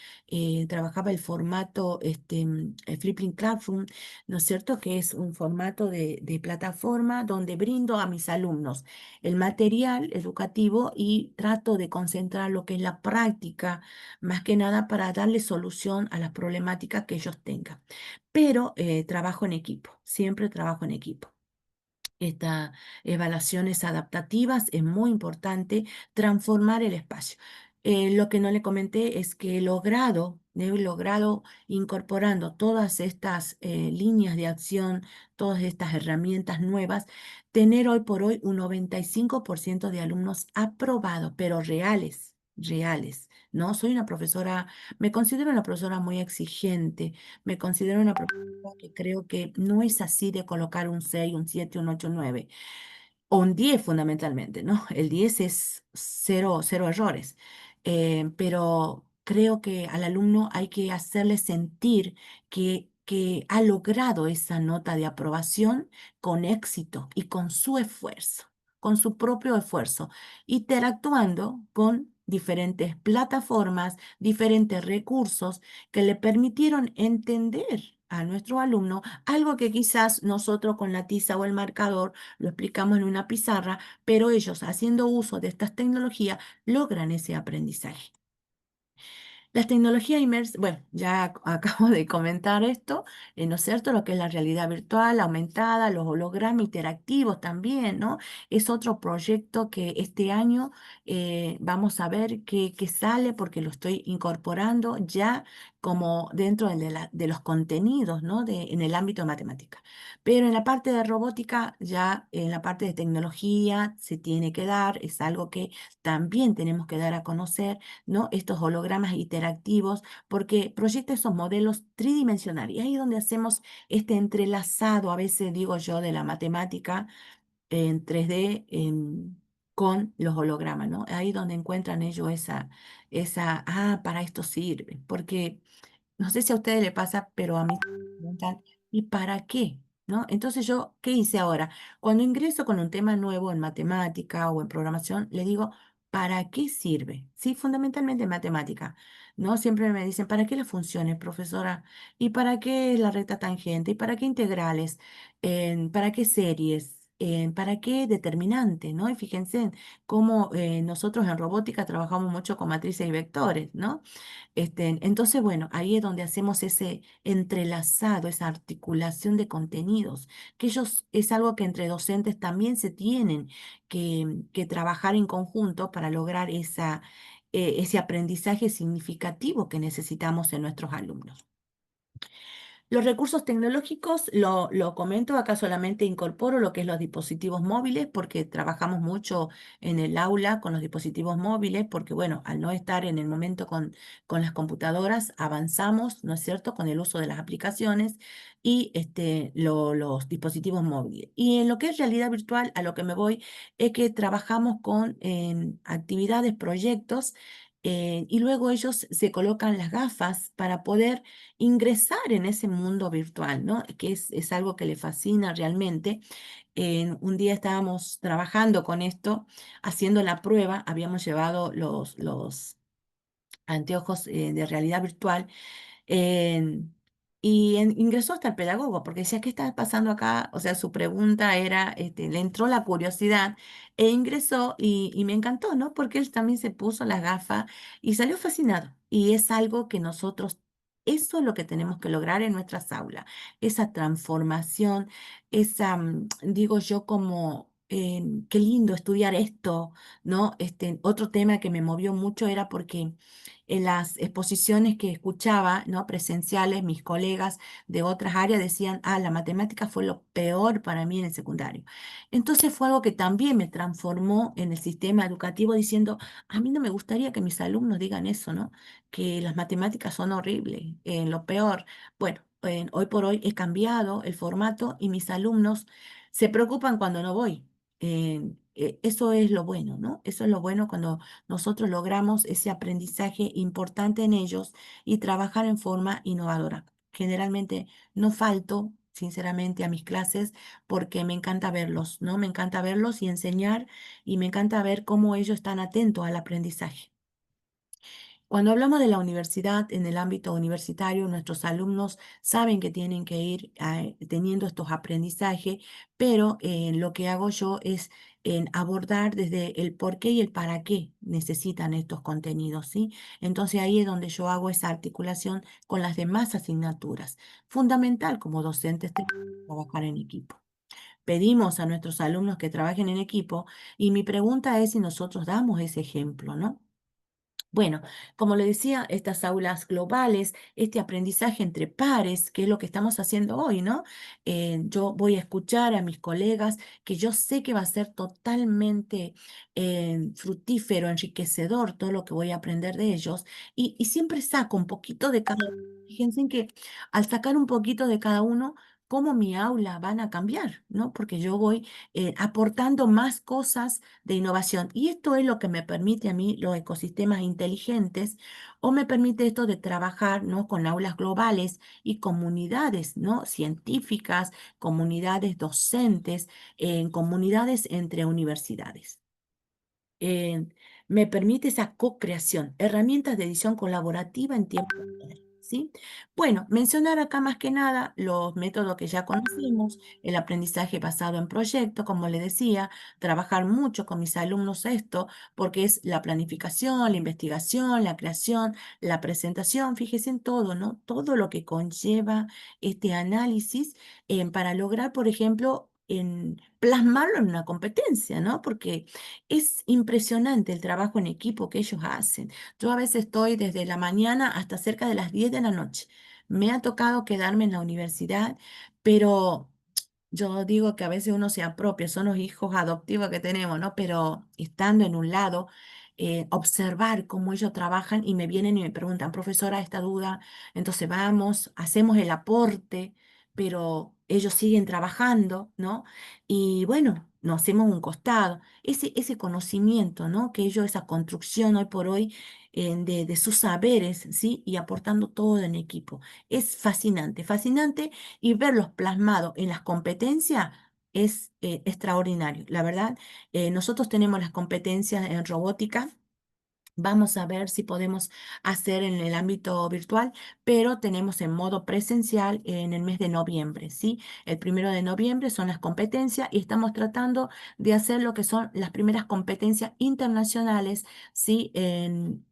trabajaba el formato el Flipping Classroom, ¿no es cierto? Que es un formato de plataforma donde brindo a mis alumnos el material educativo y trato de concentrar lo que es la práctica, más que nada para darle solución a las problemáticas que ellos tengan. Pero trabajo en equipo, siempre trabajo en equipo. Estas evaluaciones adaptativas es muy importante transformar el espacio. Lo que no le comenté es que he logrado incorporando todas estas líneas de acción, todas estas herramientas nuevas, tener hoy por hoy un 95% de alumnos aprobados, pero reales, reales, ¿no? Soy una profesora, me considero una profesora muy exigente, me considero una profesora que creo que no es así de colocar un 6, un 7, un 8, un 9 o un 10 fundamentalmente, ¿no? El 10 es cero, cero errores. Pero creo que al alumno hay que hacerle sentir que ha logrado esa nota de aprobación con éxito y con su esfuerzo, con su propio esfuerzo, interactuando con diferentes plataformas, diferentes recursos que le permitieron entender a nuestro alumno algo que quizás nosotros con la tiza o el marcador lo explicamos en una pizarra, pero ellos haciendo uso de estas tecnologías logran ese aprendizaje. Las tecnologías inmersivas, bueno, ya acabo de comentar esto, ¿no es cierto? Lo que es la realidad virtual aumentada, los hologramas interactivos también, ¿no? Es otro proyecto que este año vamos a ver qué sale porque lo estoy incorporando ya como dentro de los contenidos, ¿no? En el ámbito de matemática. Pero en la parte de robótica, ya en la parte de tecnología se tiene que dar, es algo que también tenemos que dar a conocer, ¿no? Estos hologramas interactivos, porque proyecta esos modelos tridimensionales. Y ahí es donde hacemos este entrelazado, a veces digo yo, de la matemática en 3D con los hologramas, ¿no? Ahí donde encuentran ellos para esto sirve, porque no sé si a ustedes les pasa, pero a mí me preguntan, ¿y para qué? ¿No? Entonces yo, ¿qué hice ahora? Cuando ingreso con un tema nuevo en matemática o en programación, le digo, ¿para qué sirve? Sí, fundamentalmente en matemática, ¿no? Siempre me dicen, ¿para qué las funciones, profesora? ¿Y para qué la recta tangente? ¿Y para qué integrales? ¿Para qué series? ¿para qué? Determinante, ¿no? Y fíjense en cómo nosotros en robótica trabajamos mucho con matrices y vectores, ¿no? Entonces, bueno, ahí es donde hacemos ese entrelazado, esa articulación de contenidos, que ellos es algo que entre docentes también se tienen que trabajar en conjunto para lograr ese aprendizaje significativo que necesitamos en nuestros alumnos. Los recursos tecnológicos, lo comento, acá solamente incorporo lo que es los dispositivos móviles, porque trabajamos mucho en el aula con los dispositivos móviles, porque bueno, al no estar en el momento con las computadoras, avanzamos, ¿no es cierto?, con el uso de las aplicaciones y los dispositivos móviles. Y en lo que es realidad virtual, a lo que me voy es que trabajamos con actividades, proyectos, y luego ellos se colocan las gafas para poder ingresar en ese mundo virtual, ¿no? Que es algo que le fascina realmente. Un día estábamos trabajando con esto, haciendo la prueba, habíamos llevado los anteojos de realidad virtual en- ingresó hasta el pedagogo, porque decía, ¿qué está pasando acá? O sea, su pregunta era, le entró la curiosidad e ingresó y me encantó, ¿no? Porque él también se puso las gafas y salió fascinado. Y es algo que nosotros, eso es lo que tenemos que lograr en nuestras aulas, esa transformación, digo yo, como... qué lindo estudiar esto, ¿no? Otro tema que me movió mucho era porque en las exposiciones que escuchaba, ¿no? Presenciales, mis colegas de otras áreas decían, la matemática fue lo peor para mí en el secundario. Entonces fue algo que también me transformó en el sistema educativo diciendo, a mí no me gustaría que mis alumnos digan eso, ¿no? Que las matemáticas son horribles, lo peor. Bueno, hoy por hoy he cambiado el formato y mis alumnos se preocupan cuando no voy. Eso es lo bueno, ¿no? Eso es lo bueno cuando nosotros logramos ese aprendizaje importante en ellos y trabajar en forma innovadora. Generalmente no falto, sinceramente, a mis clases porque me encanta verlos, ¿no? Me encanta verlos y enseñar y me encanta ver cómo ellos están atentos al aprendizaje. Cuando hablamos de la universidad, en el ámbito universitario, nuestros alumnos saben que tienen que ir teniendo estos aprendizajes, pero lo que hago yo es en abordar desde el por qué y el para qué necesitan estos contenidos, ¿sí? Entonces ahí es donde yo hago esa articulación con las demás asignaturas. Fundamental como docentes trabajar en equipo. Pedimos a nuestros alumnos que trabajen en equipo y mi pregunta es si nosotros damos ese ejemplo, ¿no? Bueno, como le decía, estas aulas globales, este aprendizaje entre pares, que es lo que estamos haciendo hoy, ¿no? Yo voy a escuchar a mis colegas, que yo sé que va a ser totalmente fructífero, enriquecedor todo lo que voy a aprender de ellos, y siempre saco un poquito de cada uno. Fíjense en que al sacar un poquito de cada uno, cómo mi aula van a cambiar, ¿no? Porque yo voy aportando más cosas de innovación. Y esto es lo que me permite a mí los ecosistemas inteligentes o me permite esto de trabajar, ¿no? Con aulas globales y comunidades, ¿no? Científicas, comunidades docentes, en comunidades entre universidades. Eh, Me permite esa co-creación, herramientas de edición colaborativa en tiempo real, ¿sí? Bueno, mencionar acá más que nada los métodos que ya conocimos, el aprendizaje basado en proyectos, como le decía, trabajar mucho con mis alumnos esto, porque es la planificación, la investigación, la creación, la presentación, fíjese en todo, ¿no? Todo lo que conlleva este análisis para lograr, por ejemplo, en plasmarlo en una competencia, ¿no? Porque es impresionante el trabajo en equipo que ellos hacen. Yo a veces estoy desde la mañana hasta cerca de las 10 de la noche. Me ha tocado quedarme en la universidad, pero yo digo que a veces uno se apropia, son los hijos adoptivos que tenemos, ¿no? Pero estando en un lado, observar cómo ellos trabajan y me vienen y me preguntan, profesora, esta duda, entonces vamos, hacemos el aporte, pero ellos siguen trabajando, ¿no? Y bueno, nos hacemos un costado. Ese conocimiento, ¿no? Que ellos, esa construcción hoy por hoy de sus saberes, ¿sí? Y aportando todo en equipo. Es fascinante, fascinante y verlos plasmados en las competencias es extraordinario. La verdad, nosotros tenemos las competencias en robótica Vamos a ver si podemos hacer en el ámbito virtual, pero tenemos en modo presencial en el mes de noviembre, ¿sí? El 1 de noviembre son las competencias y estamos tratando de hacer lo que son las primeras competencias internacionales, ¿sí?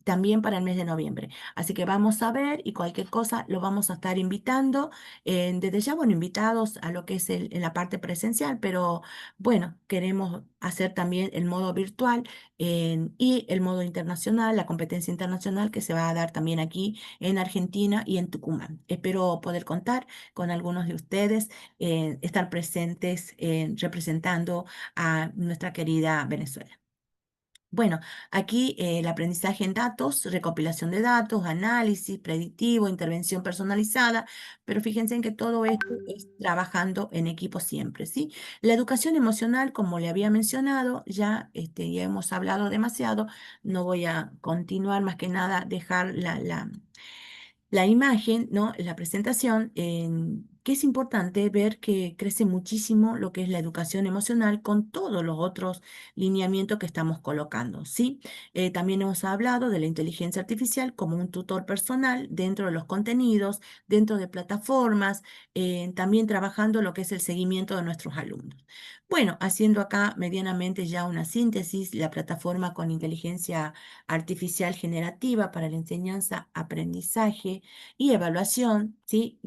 También para el mes de noviembre. Así que vamos a ver y cualquier cosa lo vamos a estar invitando. Desde ya, bueno, invitados a lo que es en la parte presencial, pero bueno, queremos hacer también el modo virtual y el modo internacional, la competencia internacional que se va a dar también aquí en Argentina y en Tucumán. Espero poder contar con algunos de ustedes, estar presentes representando a nuestra querida Venezuela. Bueno, aquí el aprendizaje en datos, recopilación de datos, análisis predictivo, intervención personalizada, pero fíjense en que todo esto es trabajando en equipo siempre, ¿sí? La educación emocional, como le había mencionado, ya hemos hablado demasiado, no voy a continuar más que nada, dejar la imagen, ¿no? La presentación, que es importante ver que crece muchísimo lo que es la educación emocional con todos los otros lineamientos que estamos colocando, ¿sí? También hemos hablado de la inteligencia artificial como un tutor personal dentro de los contenidos, dentro de plataformas, también trabajando lo que es el seguimiento de nuestros alumnos. Bueno, haciendo acá medianamente ya una síntesis, la plataforma con inteligencia artificial generativa para la enseñanza, aprendizaje y evaluación, ¿sí?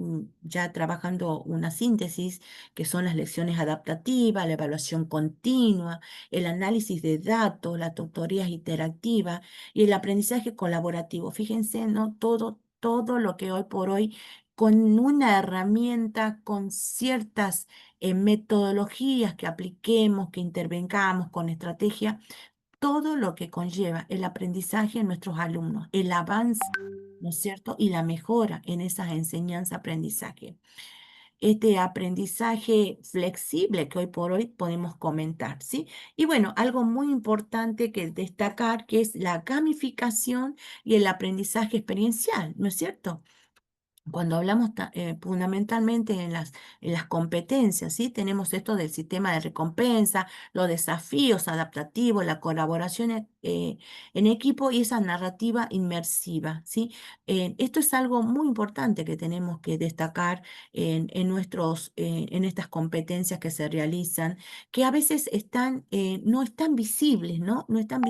Ya trabajando una síntesis, que son las lecciones adaptativas, la evaluación continua, el análisis de datos, las tutorías interactivas y el aprendizaje colaborativo. Fíjense, ¿no? Todo lo que hoy por hoy, con una herramienta, con ciertas metodologías que apliquemos, que intervengamos con estrategia, todo lo que conlleva el aprendizaje en nuestros alumnos, el avance, ¿no es cierto? Y la mejora en esas enseñanza-aprendizaje. Este aprendizaje flexible que hoy por hoy podemos comentar, ¿sí? Y bueno, algo muy importante que destacar, que es la gamificación y el aprendizaje experiencial, ¿no es cierto? Cuando hablamos fundamentalmente en las competencias, ¿sí? Tenemos esto del sistema de recompensa, los desafíos adaptativos, la colaboración en equipo y esa narrativa inmersiva, ¿sí? Esto es algo muy importante que tenemos que destacar en estas competencias que se realizan, que a veces no están visibles, ¿no? No están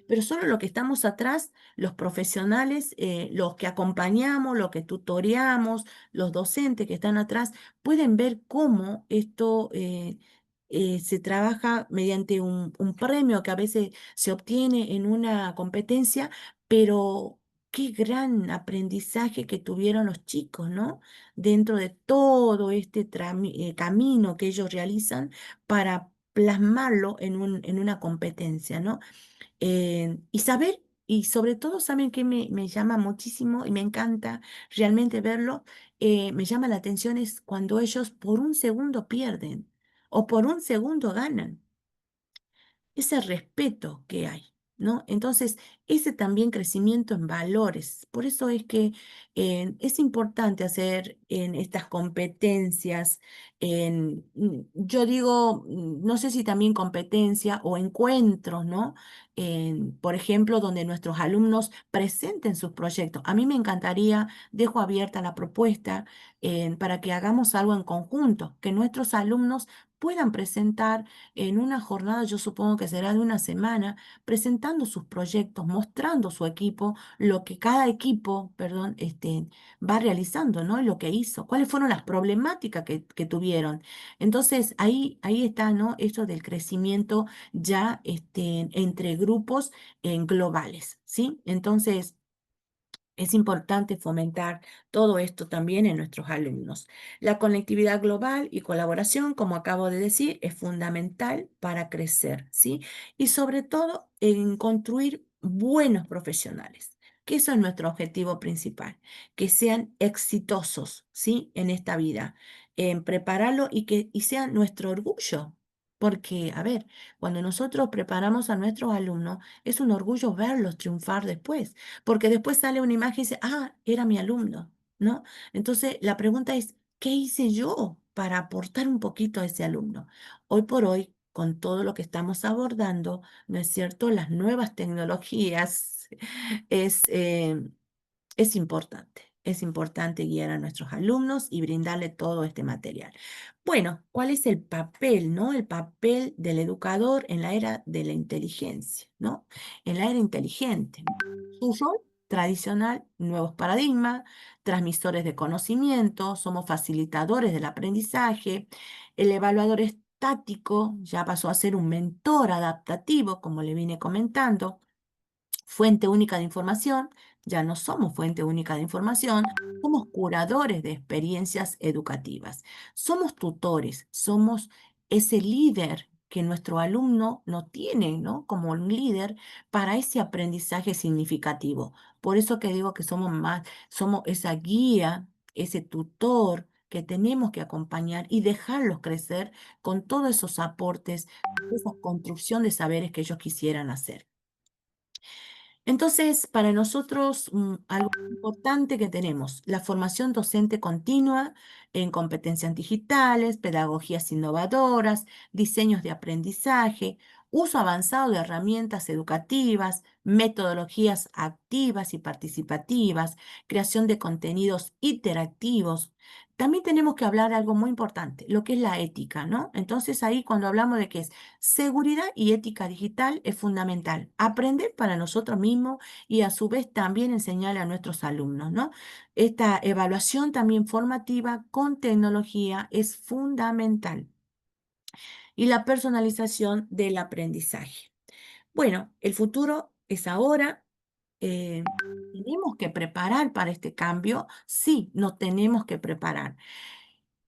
pero solo los que estamos atrás, los profesionales, los que acompañamos, los que tutoreamos, los docentes que están atrás, pueden ver cómo esto se trabaja mediante un premio que a veces se obtiene en una competencia, pero qué gran aprendizaje que tuvieron los chicos, ¿no? Dentro de todo este camino que ellos realizan para plasmarlo en una competencia, ¿no? Y saber, y sobre todo, ¿saben qué me llama muchísimo y me encanta realmente verlo? Me llama la atención es cuando ellos por un segundo pierden o por un segundo ganan ese respeto que hay, ¿no? Entonces, ese también crecimiento en valores. Por eso es que es importante hacer en estas competencias, yo digo, no sé si también competencia o encuentros, ¿no? Por ejemplo, donde nuestros alumnos presenten sus proyectos. A mí me encantaría, dejo abierta la propuesta para que hagamos algo en conjunto, que nuestros alumnos puedan presentar en una jornada, yo supongo que será de una semana, presentando sus proyectos, mostrando su equipo, lo que cada equipo, perdón, va realizando, ¿no? Lo que hizo, cuáles fueron las problemáticas que tuvieron. Entonces, ahí está, ¿no? Eso del crecimiento ya entre grupos globales, ¿sí? Entonces, es importante fomentar todo esto también en nuestros alumnos. La conectividad global y colaboración, como acabo de decir, es fundamental para crecer, ¿sí? Y sobre todo en construir buenos profesionales, que eso es nuestro objetivo principal, que sean exitosos, ¿sí? En esta vida, en prepararlo y sean nuestro orgullo. Porque, a ver, cuando nosotros preparamos a nuestros alumnos, es un orgullo verlos triunfar después porque después sale una imagen y dice, ah, era mi alumno, ¿no? Entonces, la pregunta es, ¿qué hice yo para aportar un poquito a ese alumno? Hoy por hoy, con todo lo que estamos abordando, ¿no es cierto? Las nuevas tecnologías, Es, es importante guiar a nuestros alumnos y brindarle todo este material. Bueno, ¿cuál es el papel, no? El papel del educador en la era de la inteligencia, ¿no? En la era inteligente. Su rol tradicional, nuevos paradigmas, transmisores de conocimiento, somos facilitadores del aprendizaje, el evaluador estático ya pasó a ser un mentor adaptativo, como le vine comentando, fuente única de información, ya no somos fuente única de información, somos curadores de experiencias educativas, somos tutores, somos ese líder que nuestro alumno no tiene, ¿no? Como un líder para ese aprendizaje significativo. Por eso que digo que somos esa guía, ese tutor que tenemos que acompañar y dejarlos crecer con todos esos aportes, esa construcción de saberes que ellos quisieran hacer. Entonces, para nosotros, algo importante que tenemos, la formación docente continua en competencias digitales, pedagogías innovadoras, diseños de aprendizaje, uso avanzado de herramientas educativas, metodologías activas y participativas, creación de contenidos interactivos. También tenemos que hablar de algo muy importante, lo que es la ética, ¿no? Entonces ahí cuando hablamos de que es seguridad y ética digital es fundamental. Aprender para nosotros mismos y a su vez también enseñarle a nuestros alumnos, ¿no? Esta evaluación también formativa con tecnología es fundamental. Y la personalización del aprendizaje. Bueno, el futuro es ahora. eh, ¿Tenemos que preparar para este cambio? Sí, nos tenemos que preparar.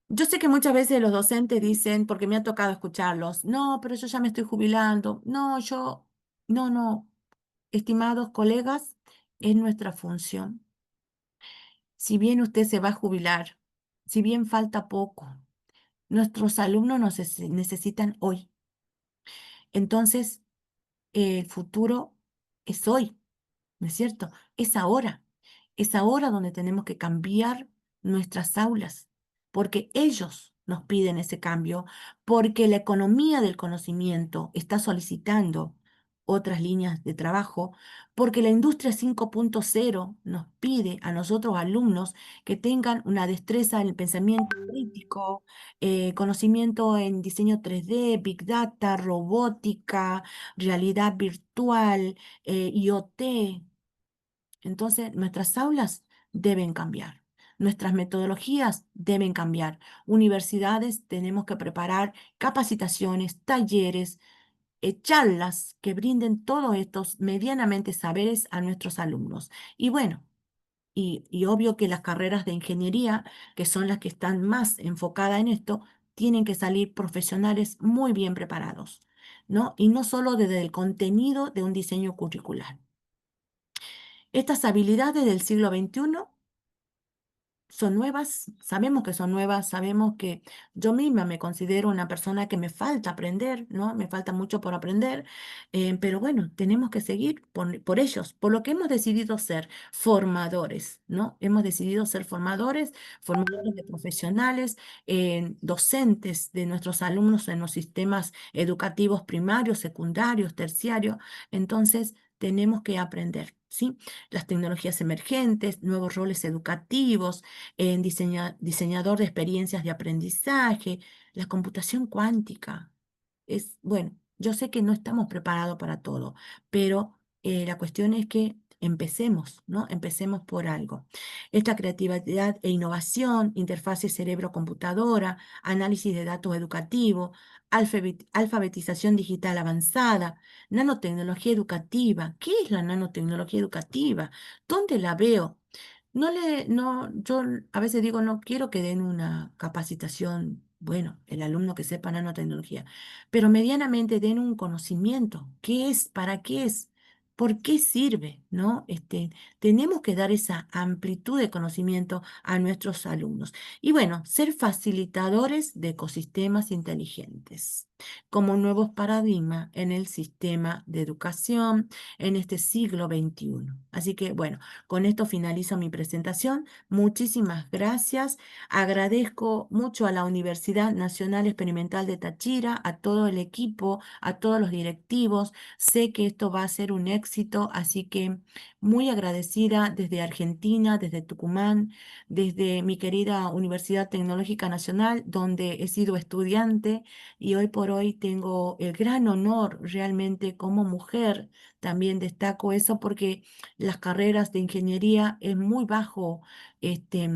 Yo sé que muchas veces los docentes dicen, porque me ha tocado escucharlos, no, pero yo ya me estoy jubilando, no, estimados colegas, es nuestra función. Si bien usted se va a jubilar, si bien falta poco, nuestros alumnos nos necesitan hoy. Entonces, el futuro es hoy. ¿No es cierto? Es ahora donde tenemos que cambiar nuestras aulas, porque ellos nos piden ese cambio, porque la economía del conocimiento está solicitando otras líneas de trabajo, porque la industria 5.0 nos pide a nosotros alumnos que tengan una destreza en el pensamiento crítico, conocimiento en diseño 3D, Big Data, robótica, realidad virtual, IoT. Entonces, nuestras aulas deben cambiar, nuestras metodologías deben cambiar. Universidades tenemos que preparar capacitaciones, talleres, charlas que brinden todos estos medianamente saberes a nuestros alumnos. Y bueno, y obvio que las carreras de ingeniería, que son las que están más enfocadas en esto, tienen que salir profesionales muy bien preparados, ¿no? Y no solo desde el contenido de un diseño curricular. Estas habilidades del siglo XXI son nuevas, sabemos que son nuevas, sabemos que yo misma me considero una persona que me falta aprender, ¿no? Me falta mucho por aprender, pero bueno, tenemos que seguir por ellos, por lo que hemos decidido ser formadores, ¿no? Hemos decidido ser formadores, formadores de profesionales, docentes de nuestros alumnos en los sistemas educativos primarios, secundarios, terciarios, entonces tenemos que aprender, ¿sí? Las tecnologías emergentes, nuevos roles educativos, en diseñador de experiencias de aprendizaje, la computación cuántica. Bueno, yo sé que no estamos preparados para todo, pero la cuestión es que empecemos, ¿no? Empecemos por algo. Esta creatividad e innovación, interfase cerebro-computadora, análisis de datos educativos, alfabetización digital avanzada, nanotecnología educativa. ¿Qué es la nanotecnología educativa? ¿Dónde la veo? Yo a veces digo, no quiero que den una capacitación, bueno, el alumno que sepa nanotecnología, pero medianamente den un conocimiento. ¿Qué es? ¿Para qué es? ¿Por qué sirve? ¿No? Tenemos que dar esa amplitud de conocimiento a nuestros alumnos. Y bueno, ser facilitadores de ecosistemas inteligentes. como nuevos paradigmas en el sistema de educación en este siglo XXI. Así que bueno, con esto finalizo mi presentación. Muchísimas gracias. Agradezco mucho a la Universidad Nacional Experimental de Táchira, a todo el equipo, a todos los directivos. Sé que esto va a ser un éxito, así que muy agradecida desde Argentina, desde Tucumán, desde mi querida Universidad Tecnológica Nacional, donde he sido estudiante y hoy por hoy tengo el gran honor realmente como mujer, también destaco eso porque las carreras de ingeniería es muy bajo este,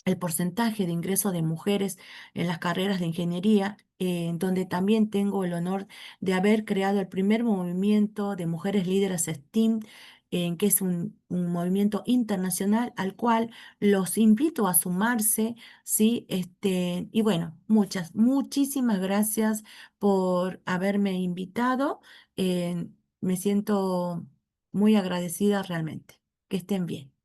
el porcentaje de ingreso de mujeres en las carreras de ingeniería, en donde también tengo el honor de haber creado el primer movimiento de mujeres líderes STEAM, en que es un movimiento internacional al cual los invito a sumarse, ¿sí? Y bueno, muchísimas gracias por haberme invitado. Me siento muy agradecida realmente. Que estén bien.